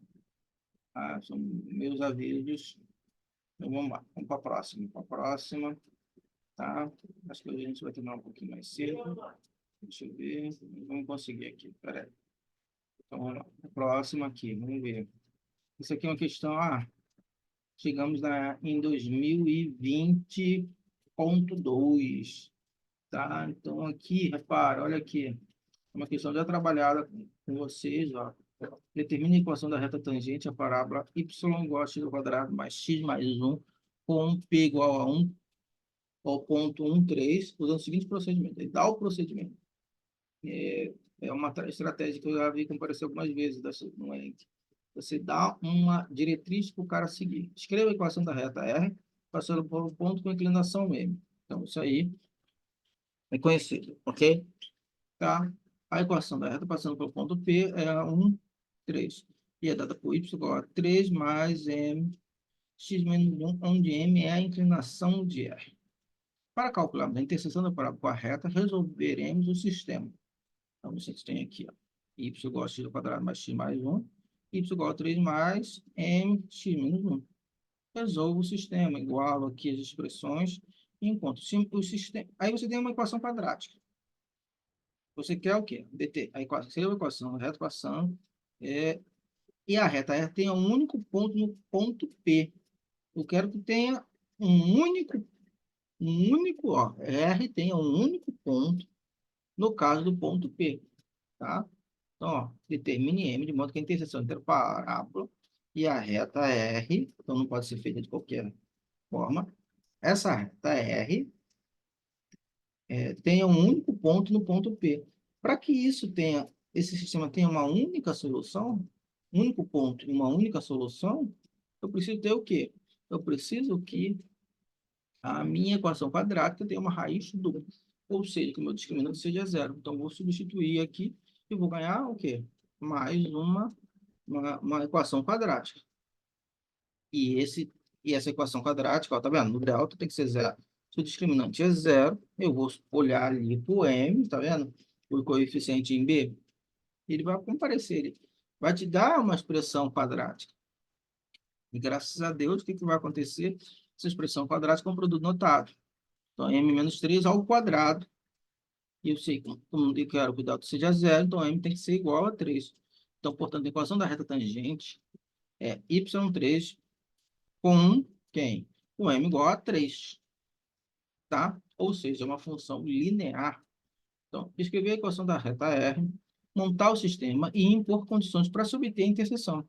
Tá? São meus avisos. Então, vamos lá. Vamos para a próxima. Para a próxima, tá? Acho que a gente vai terminar um pouquinho mais cedo. Deixa eu ver. Vamos conseguir aqui. Peraí. Então, vamos lá. A próxima aqui. Vamos ver. Isso aqui é uma questão. Chegamos em 2020.2. Tá? Então, aqui, repara, olha aqui. É uma questão já trabalhada com vocês, ó. Determine a equação da reta tangente à parábola y igual a x ao quadrado mais x mais 1 com p igual a 1 ao ponto 13, usando o seguinte procedimento. Ele dá o procedimento. É uma estratégia que eu já vi que apareceu algumas vezes no ENC. Você dá uma diretriz para o cara seguir. Escreva a equação da reta R, passando por um ponto com inclinação M. Então, isso aí é conhecido, ok? Tá? A equação da reta passando pelo ponto P é 3. E é dada por y igual a 3 mais m x menos 1, onde m é a inclinação de R. Para calcularmos a interseção da parábola com a reta, resolveremos o sistema. Então, vocês têm aqui, ó, y igual a x ao quadrado mais x mais 1, y igual a 3 mais m x menos 1. Resolvo o sistema, igualo aqui as expressões e encontro o sistema. Aí você tem uma equação quadrática. Você quer o quê? dt. A equação, seria a equação, a reta passando, e a reta R tem um único ponto no ponto P. Eu quero que tenha R tenha um único ponto no caso do ponto P, tá? Então, determine M de modo que a interseção entre a parábola e a reta R, então não pode ser feita de qualquer forma, essa reta R tenha um único ponto no ponto P. Para que esse sistema tenha uma única solução, um único ponto e uma única solução, eu preciso ter o quê? Eu preciso que a minha equação quadrática tenha uma raiz dupla, ou seja, que o meu discriminante seja zero. Então, vou substituir aqui e vou ganhar o quê? Mais uma uma equação quadrática. E essa equação quadrática, ó, tá vendo? No delta tem que ser zero. Se o discriminante é zero, eu vou olhar ali para o M, tá vendo? O coeficiente em B, ele vai comparecer, ele vai te dar uma expressão quadrática. E graças a Deus, o que vai acontecer? Essa expressão quadrática é um produto notado. Então, m menos 3 ao quadrado. E eu sei que, como eu quero que o delta seja zero, então m tem que ser igual a 3. Então, portanto, a equação da reta tangente é y3 com quem? Com m igual a 3. Tá? Ou seja, é uma função linear. Então, escrever a equação da reta R, montar o sistema e impor condições para se obter a interseção.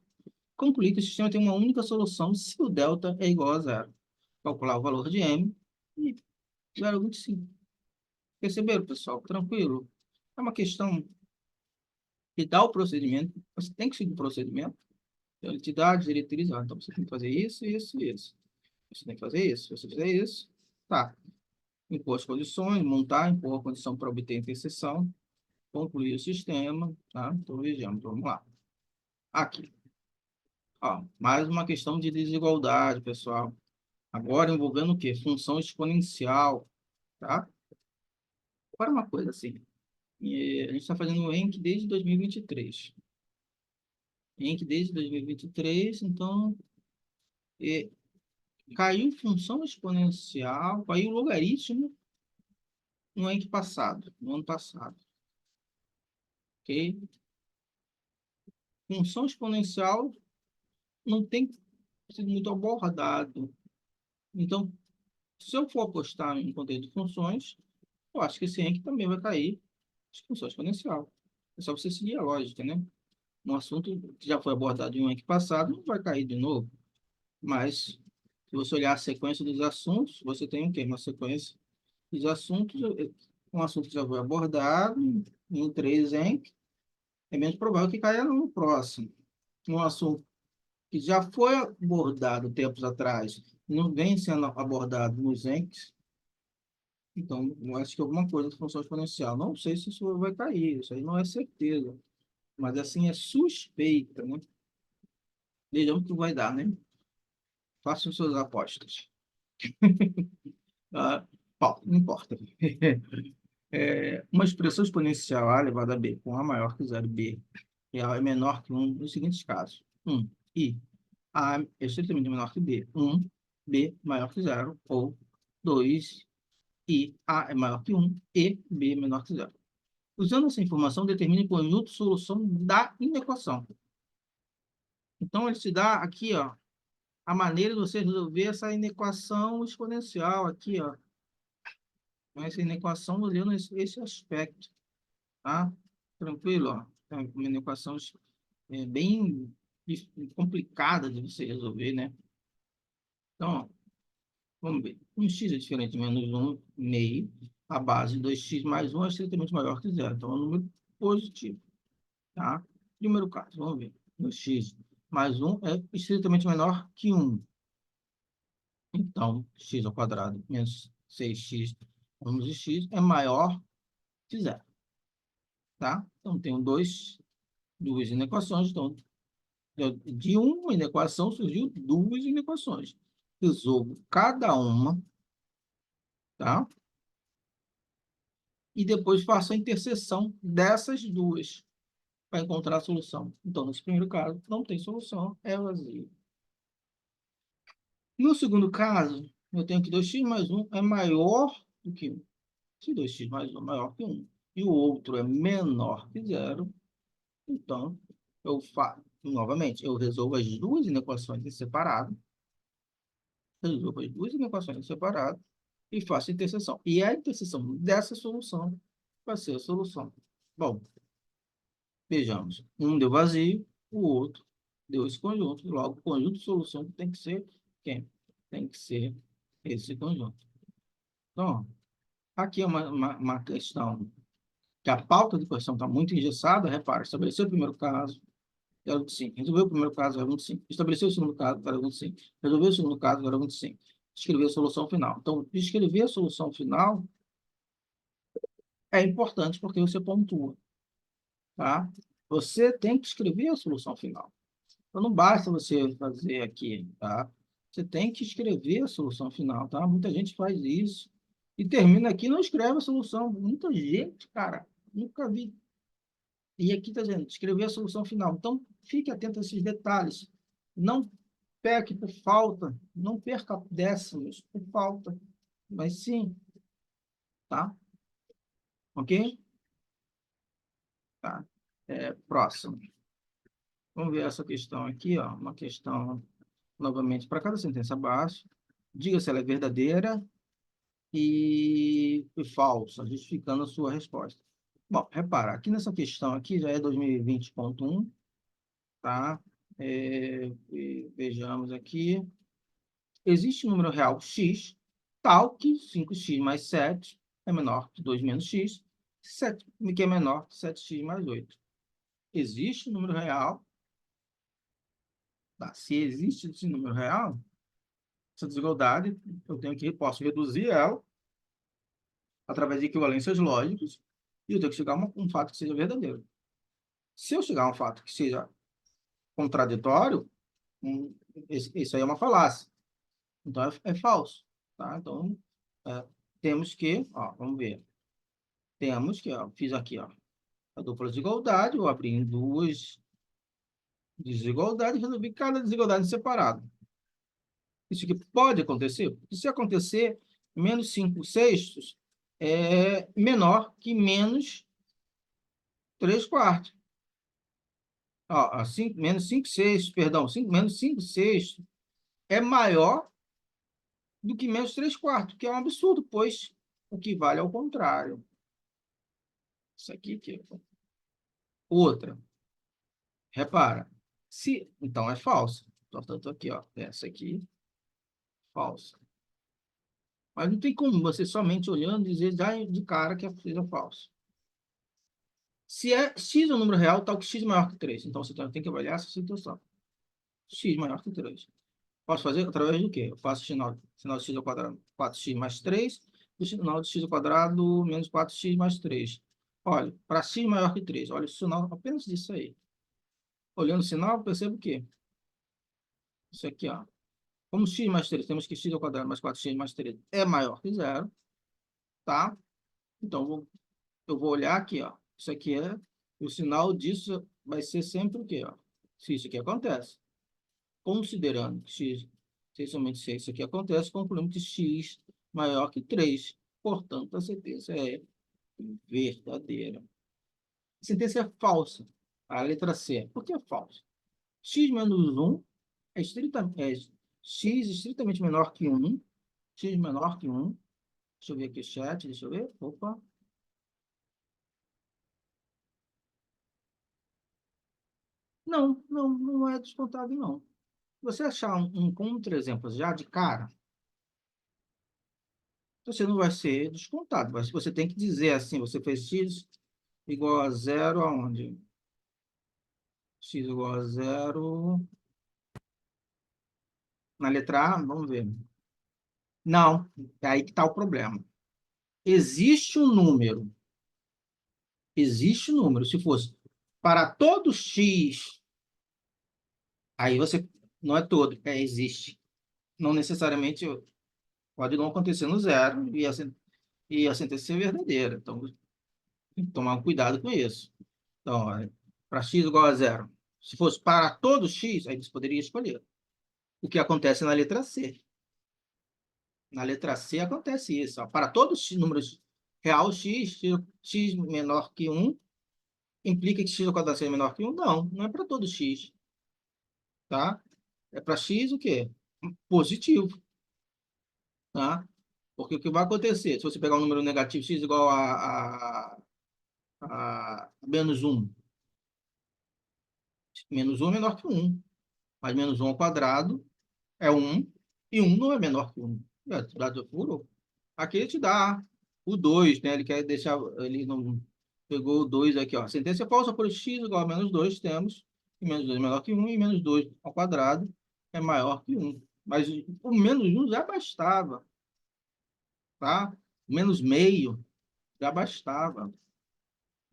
Concluir que o sistema tem uma única solução se o delta é igual a zero. Calcular o valor de m e 0,25. Perceberam, pessoal? Tranquilo? É uma questão que dá o procedimento. Você tem que seguir o procedimento. Então, ele te dá a diretriz. Então, você tem que fazer isso, isso e isso. Você tem que fazer isso. Se você fizer isso, tá. Impor as condições, montar, impor a condição para obter a interseção, concluir o sistema, tá? Então, vejamos, vamos lá. Aqui, ó, mais uma questão de desigualdade, pessoal. Agora envolvendo o quê? Função exponencial, tá? Agora uma coisa assim, a gente está fazendo o ENC desde 2023. ENC desde 2023, então, e, caiu função exponencial, caiu logaritmo no ENC passado, no ano passado, ok? Função exponencial não tem sido muito abordado. Então, se eu for apostar em conteúdo de funções, eu acho que esse ENC também vai cair de função exponencial. É só você seguir a lógica, né? Um assunto que já foi abordado em um ENC passado, não vai cair de novo. Mas, se você olhar a sequência dos assuntos, você tem o quê? Uma sequência dos assuntos, um assunto que já foi abordado em 3 ENC, é menos provável que caia no próximo. Um assunto que já foi abordado tempos atrás, não vem sendo abordado nos ENCs, então, eu acho que alguma coisa de função exponencial. Não sei se isso vai cair, isso aí não é certeza. Mas, assim, é suspeita, né? Vejamos o que vai dar, né? Façam suas apostas. Ah, bom, não importa. Uma expressão exponencial A elevado a B com A maior que zero, B real é menor que 1 nos seguintes casos. I. A é estritamente menor que B. B maior que zero. Ou 2. I. A é maior que 1 e B é menor que zero. Usando essa informação, determine o conjunto de solução da inequação. Então, ele te dá aqui, ó, a maneira de você resolver essa inequação exponencial aqui, ó. Essa inequação olhando esse aspecto, tá? Tranquilo, ó. É uma inequação bem complicada de você resolver, né? Então, ó, vamos ver. 1x é diferente de menos 1 meio. A base de 2x mais 1 é estritamente maior que zero. Então, é um número positivo, tá? Primeiro caso, vamos ver. 2x mais 1 é estritamente menor que 1. Então, x ao quadrado menos 6x menos x é maior que zero, tá? Então, tenho duas inequações. Então, de uma inequação surgiu duas inequações. Resolvo cada uma, tá? E depois faço a interseção dessas duas para encontrar a solução. Então, nesse primeiro caso, não tem solução, é vazio. No segundo caso, eu tenho que 2x mais 1 é maior do que 1. Se 2x mais 1 é maior que 1 e o outro é menor que zero, então eu faço, novamente, eu resolvo as duas inequações em separado, e faço a interseção. E a interseção dessa solução vai ser a solução. Bom, vejamos. Um deu vazio, o outro deu esse conjunto. Logo, o conjunto de solução tem que ser quem? Tem que ser esse conjunto. Então, aqui é uma questão que a pauta de questão está muito engessada. Repare, estabeleceu o primeiro caso, era muito simples. Resolveu o primeiro caso, era muito simples. Estabeleceu o segundo caso, era muito simples. Resolveu o segundo caso, era muito simples. Escrever a solução final. Então, escrever a solução final é importante porque você pontua, tá? Você tem que escrever a solução final. Então, não basta você fazer aqui, tá? Você tem que escrever a solução final, tá? Muita gente faz isso e termina aqui e não escreve a solução. Muita gente, cara, nunca vi. E aqui está dizendo, escrever a solução final. Então, fique atento a esses detalhes. Não peque por falta, não perca décimos por falta, mas sim, tá? Ok? Tá. Próximo. Vamos ver essa questão aqui, ó. Uma questão, novamente, para cada sentença abaixo. Diga se ela é verdadeira e falsa, justificando a sua resposta. Bom, repara, aqui nessa questão aqui já é 2020.1, tá? Vejamos aqui. Existe um número real x, tal que 5x mais 7 é menor que 2 menos x, 7, que é menor que 7x mais 8. Existe um número real, tá? Se existe esse número real, essa desigualdade, posso reduzir ela através de equivalências lógicas e eu tenho que chegar a um fato que seja verdadeiro. Se eu chegar a um fato que seja contraditório, um, isso aí é uma falácia. Então, é falso. Tá? Então, é, temos que, ó, vamos ver. Temos que, ó, fiz aqui, ó, a dupla desigualdade, eu abri em duas desigualdades e resolvi cada desigualdade separada. Isso aqui pode acontecer? E se acontecer, menos 5 sextos é menor que menos 3 quartos. Ó, assim, menos 5 sextos, perdão, menos 5 sextos é maior do que menos 3 quartos, que é um absurdo, pois o que vale é o contrário. Isso aqui. Outra. Repara. Então, é falsa. Portanto, aqui, ó, essa aqui, falsa. Mas não tem como você somente olhando dizer já de cara que seja falso. Se x é um número real, tal que x é maior que 3. Então, você tem que avaliar essa situação. X maior que 3. Posso fazer através do quê? Eu faço sinal de x ao quadrado, 4x mais 3, e o sinal de x ao quadrado menos 4x mais 3. Olha, para x maior que 3, olha o sinal apenas disso aí. Olhando o sinal, percebo que isso aqui, ó. Como x mais 3, temos que x ao quadrado mais 4x mais 3 é maior que zero, tá? Então, eu vou olhar aqui, ó. Isso aqui é o sinal disso vai ser sempre o quê, ó? Se isso aqui acontece. Considerando que x, essencialmente se isso aqui acontece, concluímos que x maior que 3. Portanto, a sentença é verdadeira. A sentença é falsa. A letra C. Por que é falsa? X menos 1 é x estritamente menor que 1. X menor que 1. Deixa eu ver aqui o chat, deixa eu ver. Opa. Não é descontável, não. Se você achar um contra-exemplo já de cara, você não vai ser descontado. Mas você tem que dizer assim, você fez x igual a zero aonde? X igual a zero na letra A, vamos ver. Não, é aí que está o problema. Existe um número. Existe um número. Se fosse para todo x, aí você não é todo, existe. Não necessariamente pode não acontecer no zero e a sentença ser verdadeira. Então, tem que tomar cuidado com isso. Então, para x igual a zero. Se fosse para todo x, aí você poderia escolher. O que acontece na letra C. Na letra C acontece isso. Ó. Para todos os números real x, x menor que 1, implica que x ao quadrado seja menor que 1? Não é para todo x. Tá? É para x o quê? Positivo. Tá? Porque o que vai acontecer? Se você pegar um número negativo, x igual a menos 1. Menos 1 é menor que 1. Mas menos 1 ao quadrado é 1. E 1 não é menor que 1. Dado puro. Aqui ele te dá o 2, né? Ele quer deixar. Ele não pegou o 2 aqui, ó. Sentença falsa por x igual a menos 2, temos. E menos 2 é menor que 1. E menos 2 ao quadrado é maior que 1. Mas o menos 1 já bastava. Tá? Menos meio já bastava.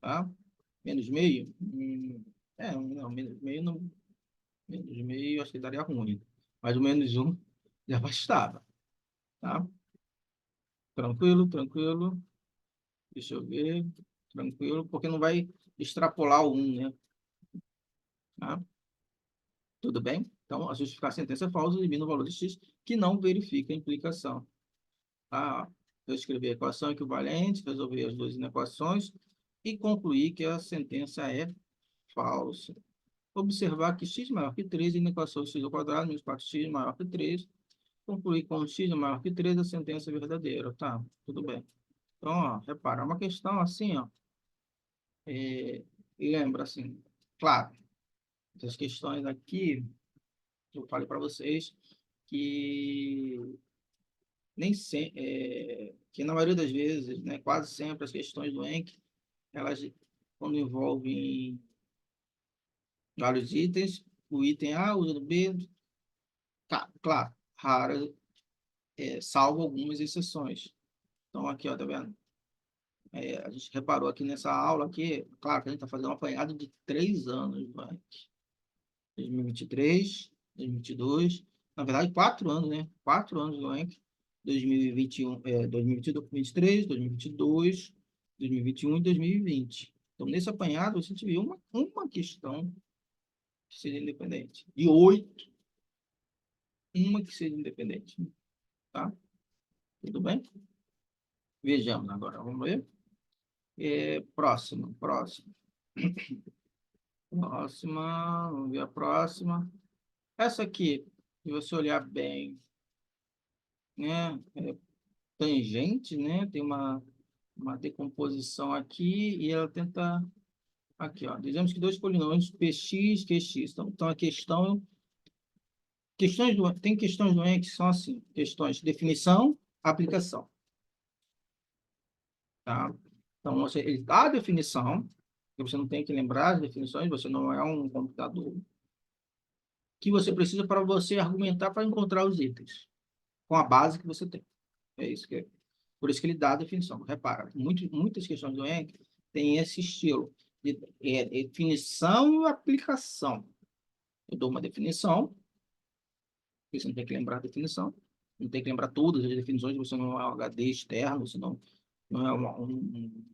Tá? Menos meio? Não, menos meio não. Menos meio, acho que daria ruim. Mas o menos um já bastava, tá? Tranquilo, tranquilo. Deixa eu ver. Tranquilo, porque não vai extrapolar o um, né? Tá? Tudo bem? Então, a justificar a sentença é falsa, elimina o valor de x, que não verifica a implicação. Tá? Eu escrevi a equação equivalente, resolvi as duas inequações e concluí que a sentença é falsa. Observar que x maior que 3, a inequação x ao quadrado menos 4x maior que 3. Concluir com x maior que 3, a sentença é verdadeira. Tá, tudo bem. Então, ó, repara, é uma questão assim, ó, é, lembra assim, claro, essas questões aqui, eu falei para vocês que nem sempre, que na maioria das vezes, né, quase sempre as questões do Encke, elas, quando envolvem vários itens, o item A, o item B, claro, rara, salvo algumas exceções. Então, aqui, ó, tá vendo? A gente reparou aqui nessa aula aqui, claro que a gente está fazendo um apanhado de 3 anos, vai. 2023, 2022, na verdade, 4 anos, né? 4 anos do ENC, 2021, 2023, 2022, 2021 e 2020. Então, nesse apanhado, você viu uma questão que seja independente. E 8, uma que seja independente. Tá? Tudo bem? Vejamos agora, vamos ver. Próxima. Próxima, vamos ver a próxima. Essa aqui, se você olhar bem, né, tangente, né, tem uma decomposição aqui e ela tenta, aqui, ó, dizemos que dois polinômios, px, qx, então a questão, tem questões do ENC que são assim, questões de definição, aplicação, tá? Então, ele dá a definição, que você não tem que lembrar as definições, você não é um computador, que você precisa para você argumentar para encontrar os itens, com a base que você tem. É isso que é. Por isso que ele dá a definição. Repara, muitas questões do ENC têm esse estilo de definição e aplicação. Eu dou uma definição, você não tem que lembrar a definição, não tem que lembrar todas as definições, você não é um HD externo, você não é um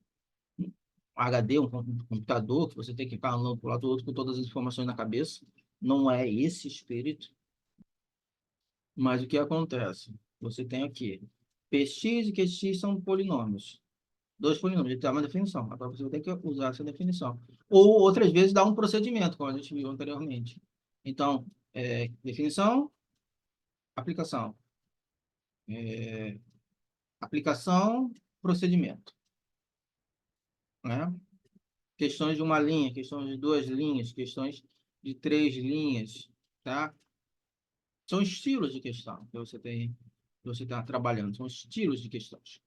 HD, um computador, que você tem que ficar andando para o lado do outro com todas as informações na cabeça. Não é esse espírito. Mas o que acontece? Você tem aqui Px e Qx são polinômios. Dois polinômios, ele dá uma definição. Agora você vai ter que usar essa definição. Ou outras vezes dá um procedimento, como a gente viu anteriormente. Então, definição, aplicação. É, aplicação, procedimento. Né? Questões de uma linha, questões de duas linhas, questões de 3 linhas. Tá? São estilos de questão que você está trabalhando. São estilos de questões.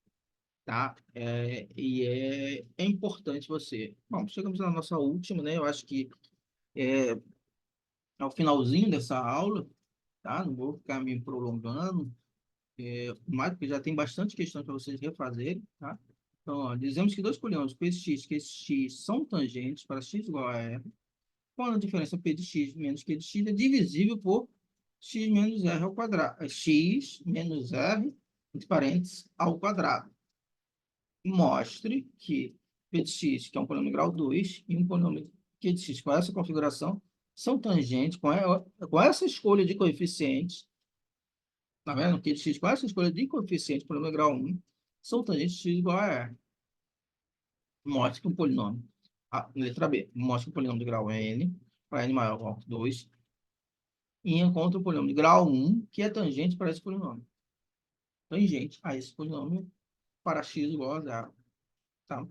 Tá? É importante você. Bom, chegamos na nossa última, né? Eu acho que é, ao finalzinho dessa aula, tá? Não vou ficar me prolongando, mais porque já tem bastante questão para vocês refazerem, tá? Então, ó, dizemos que dois polinomios p de x, que esse x são tangentes para x igual a r, quando a diferença p de x menos q de x é divisível por x menos r ao quadrado. X menos r, entre parênteses, ao quadrado. Mostre que p de x, que é um polinômio grau 2, e um polinômio q de x com essa configuração, são tangentes com essa escolha de coeficientes, tá vendo? Q de x com essa escolha de coeficientes, polinômio grau 1, são tangentes de x igual a r. Mostre que um polinômio, letra B, mostre que o polinômio de grau n, para n maior ou igual a 2, e encontra o polinômio de grau 1, que é tangente para esse polinômio. Tangente a esse polinômio para x igual a 0. Tá?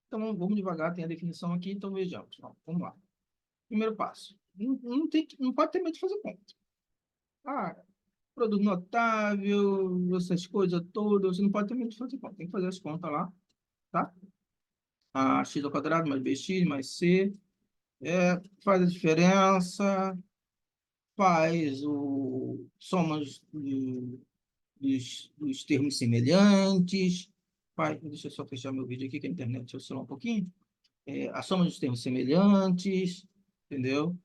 Então, vamos devagar, tem a definição aqui, então vejamos. Ó, vamos lá. Primeiro passo. Não pode ter medo de fazer conta. Ah, produto notável, essas coisas todas, você não pode ter medo de fazer conta. Tem que fazer as contas lá, tá? X ao quadrado mais bx mais c, faz a diferença, faz o soma dos termos semelhantes, deixa eu só fechar meu vídeo aqui, que a internet oscilou um pouquinho. A soma dos termos semelhantes, entendeu?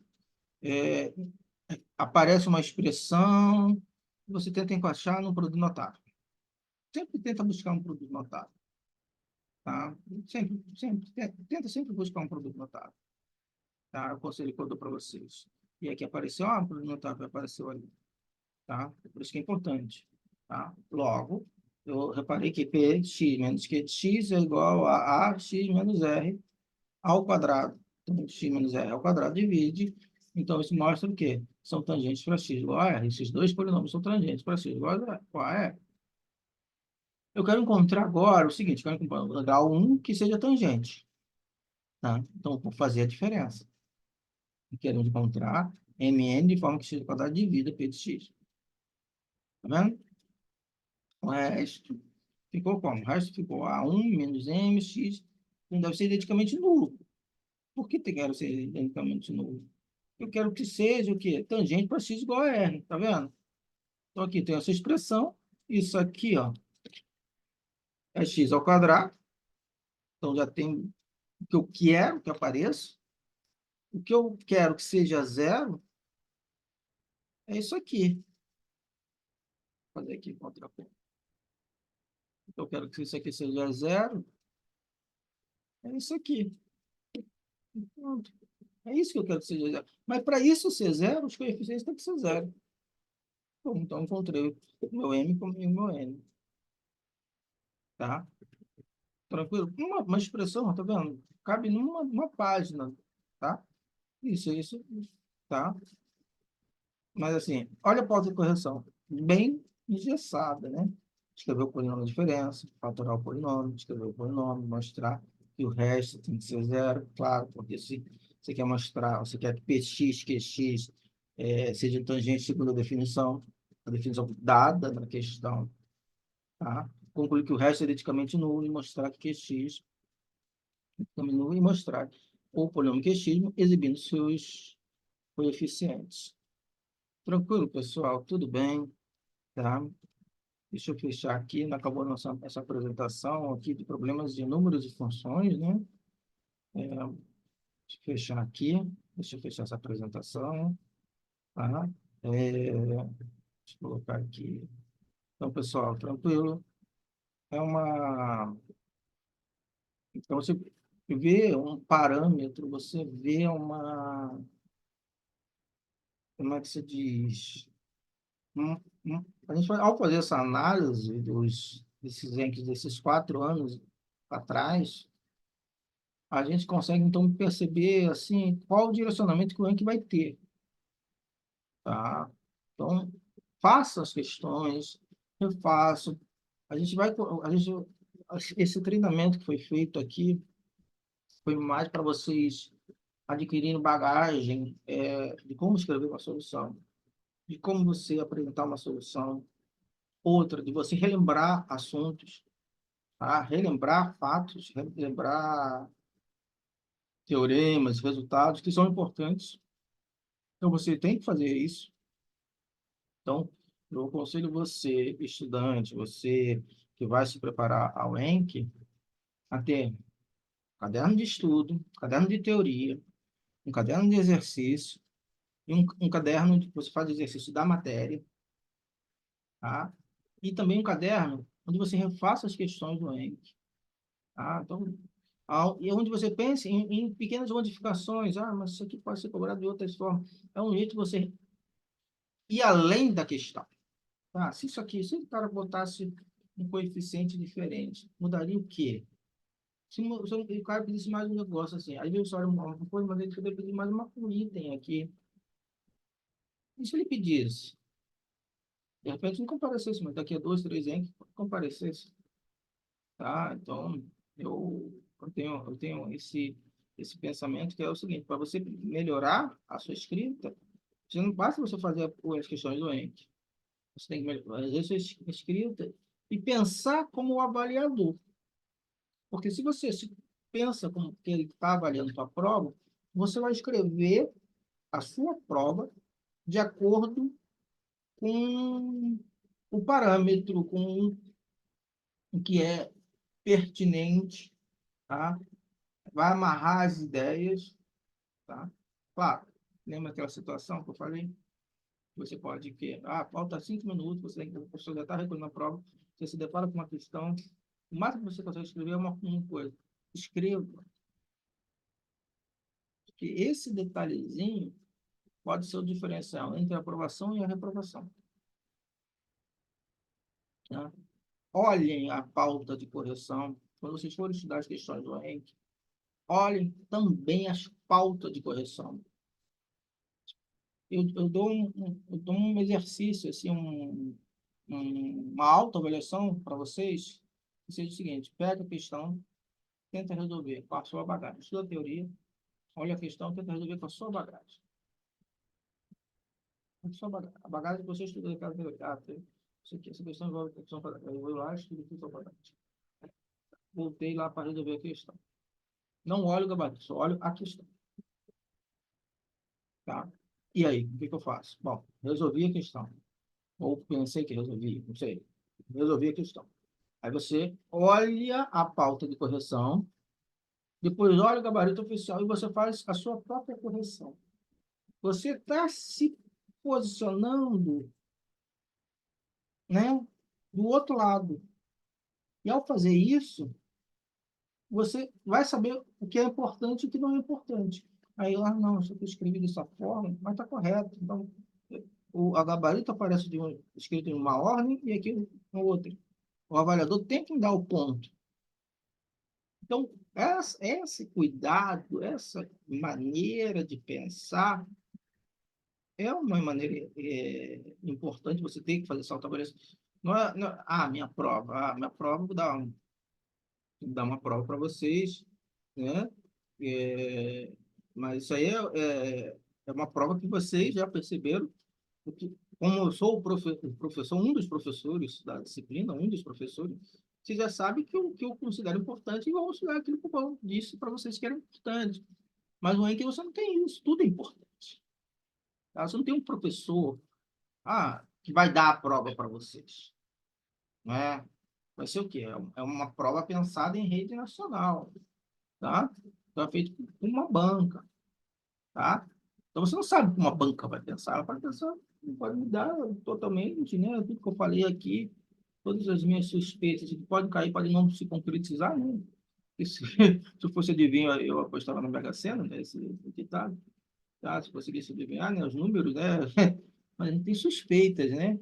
Aparece uma expressão, você tenta encaixar no produto notável. Sempre tenta buscar um produto notável, tá? Tenta sempre buscar um produto notável, tá? O conselho que eu dou para vocês. E aqui apareceu, um produto notável apareceu ali, tá? Por isso que é importante, tá? Logo, eu reparei que P de x menos Q de x é igual a x menos r ao quadrado. Então, x menos r ao quadrado divide. Então, isso mostra o quê? São tangentes para x igual a r. Esses dois polinômios são tangentes para x igual a r. Eu quero encontrar agora o seguinte, eu quero encontrar um que seja tangente. Tá? Então, eu vou fazer a diferença. Eu quero encontrar mn de forma que x ao quadrado divida p de x. Tá vendo? O resto ficou como? O resto ficou a1 menos mx, não deve ser identicamente nulo. Por que quero ser identicamente nulo? Eu quero que seja o quê? Tangente para x igual a r, tá vendo? Então, aqui tem essa expressão. Isso aqui, ó, é x ao quadrado. Então, já tem o que eu quero que apareça. O que eu quero que seja zero é isso aqui. Vou fazer aqui contraponto. Então, eu quero que isso aqui seja zero. É isso aqui. Pronto. É isso que eu quero que seja zero. Mas para isso ser zero, os coeficientes têm que ser zero. Bom, então, encontrei o meu m como o meu n. Tá? Tranquilo? Uma expressão, tá vendo? Cabe numa página. Tá? Isso. Tá? Mas assim, olha a pauta de correção. Bem engessada, né? Escrever o polinômio de diferença, fatorar o polinômio, escrever o polinômio, mostrar que o resto tem que ser zero, claro, porque se você quer mostrar, você quer que px, qx seja tangente segundo a definição dada na questão, tá? Concluir que o resto é identicamente nulo e mostrar que qx é nulo e mostrar o polinômio qx exibindo seus coeficientes. Tranquilo, pessoal? Tudo bem? Tá? Deixa eu fechar aqui, não acabou essa apresentação aqui de problemas de números e funções, né? Deixa eu fechar aqui, deixa eu fechar essa apresentação, tá? Deixa eu colocar aqui. Então, pessoal, tranquilo. É uma... Então, você vê um parâmetro, você vê uma... Como é que se diz? Um, a gente vai, ao fazer essa análise desses 4 anos atrás, a gente consegue, então, perceber, assim, qual o direcionamento que o Enki vai ter, tá? Então, faça as questões, refaça. A gente vai, a gente, esse treinamento que foi feito aqui foi mais para vocês adquirirem bagagem de como escrever uma solução, de como você apresentar uma solução, outra, de você relembrar assuntos, tá? Relembrar fatos, relembrar teoremas, resultados que são importantes. Então, você tem que fazer isso. Então, eu aconselho você, estudante, você que vai se preparar ao ENC, a ter caderno de estudo, caderno de teoria, um caderno de exercício e um caderno que você faz exercício da matéria, tá? E também um caderno onde você refaça as questões do ENC, tá? Então, e onde você pense em pequenas modificações, mas isso aqui pode ser cobrado de outras formas. É um jeito de você ir além da questão. Ah, se isso aqui, se o cara botasse um coeficiente diferente, mudaria o quê? Se o cara pedisse mais um negócio assim, aí veio só uma coisa, mas ele poderia pedir mais um item aqui. E se ele pedisse? De repente não comparecesse, mas daqui a 2, 3 anos comparecesse. Tá? Então, eu tenho esse pensamento que é o seguinte, para você melhorar a sua escrita, você não basta você fazer as questões do ENC. Você tem que fazer a sua escrita e pensar como o avaliador. Porque se você se pensa como que ele está avaliando sua prova, você vai escrever a sua prova de acordo com o parâmetro, com o que é pertinente, tá? Vai amarrar as ideias, tá? Claro, lembra aquela situação que eu falei? Você pode que, falta 5 minutos, o professor já está recolhendo a prova, você se depara com uma questão, o máximo que você consegue escrever é uma coisa. Escreva. Porque esse detalhezinho pode ser o diferencial entre a aprovação e a reprovação. Tá? Olhem a pauta de correção. Quando vocês forem estudar as questões do ENC, olhem também as pautas de correção. Eu dou um exercício, assim, uma autoavaliação para vocês, que seja o seguinte: pega a questão, tenta resolver com a sua bagagem. Estuda a teoria, olha a questão, tenta resolver com a sua bagagem. A bagagem que você estuda daquela teoria. Isso aqui, essa questão envolve a questão bagagem. Eu vou lá e estudo tudo a bagagem. Voltei lá para resolver a questão. Não olho o gabarito, só olho a questão. Tá? E aí, o que eu faço? Bom, resolvi a questão. Ou pensei que resolvi, não sei. Resolvi a questão. Aí você olha a pauta de correção, depois olha o gabarito oficial e você faz a sua própria correção. Você está se posicionando, né, do outro lado. E ao fazer isso, você vai saber o que é importante e o que não é importante. Aí lá, não, isso aqui eu escrevi dessa forma, mas está correto. Então, a gabarito aparece escrito em uma ordem e aqui em outra. O avaliador tem que dar o ponto. Então, esse cuidado, essa maneira de pensar é uma maneira importante. Você tem que fazer essa autoavaliação. Minha prova, vou dar uma prova para vocês, né? É, mas isso aí é uma prova que vocês já perceberam, porque, como eu sou o professor, um dos professores da disciplina, um dos professores, você já sabe que eu considero importante e vou estudar aquilo que eu disse para vocês que era importante. Mas não é que você não tem isso, tudo é importante. Tá? Você não tem um professor que vai dar a prova para vocês. Né? Vai ser o quê? É uma prova pensada em rede nacional. Tá? Então, é feito por uma banca. Tá? Então, você não sabe como uma banca vai pensar. Ela pode pensar, pode mudar totalmente, né? Tudo que eu falei aqui, todas as minhas suspeitas, que podem cair, podem não se concretizar, né? Se eu fosse adivinho, eu apostava na Mega Sena, né? Esse ditado. Tá? Se conseguisse adivinhar, né? Os números, né? Mas a gente tem suspeitas, né?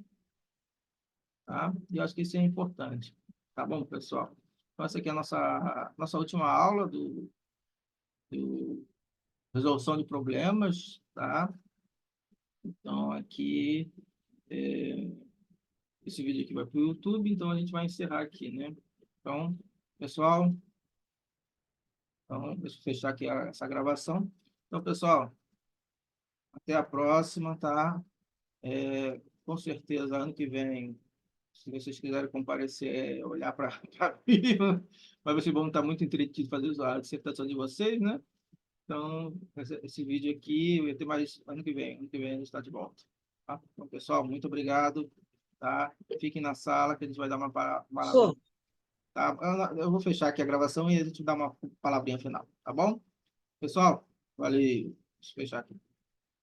Tá? E eu acho que isso é importante. Tá bom, pessoal? Então, essa aqui é a nossa última aula do resolução de problemas, tá? Então, aqui, é, esse vídeo aqui vai para o YouTube, então a gente vai encerrar aqui, né? Então, pessoal, então, deixa eu fechar aqui essa gravação. Então, pessoal, até a próxima, tá? Com certeza, ano que vem, se vocês quiserem comparecer, olhar para a firma, mas vocês vão estar muito entretidos fazendo a dissertação de vocês, né? Então, esse vídeo aqui vai ter mais ano que vem. Ano que vem a gente está de volta. Tá? Então, pessoal, muito obrigado. Tá? Fiquem na sala que a gente vai dar uma palavrinha. Professor, Tá? Eu vou fechar aqui a gravação e a gente dá uma palavrinha final. Tá bom? Pessoal, valeu. Deixa eu fechar aqui.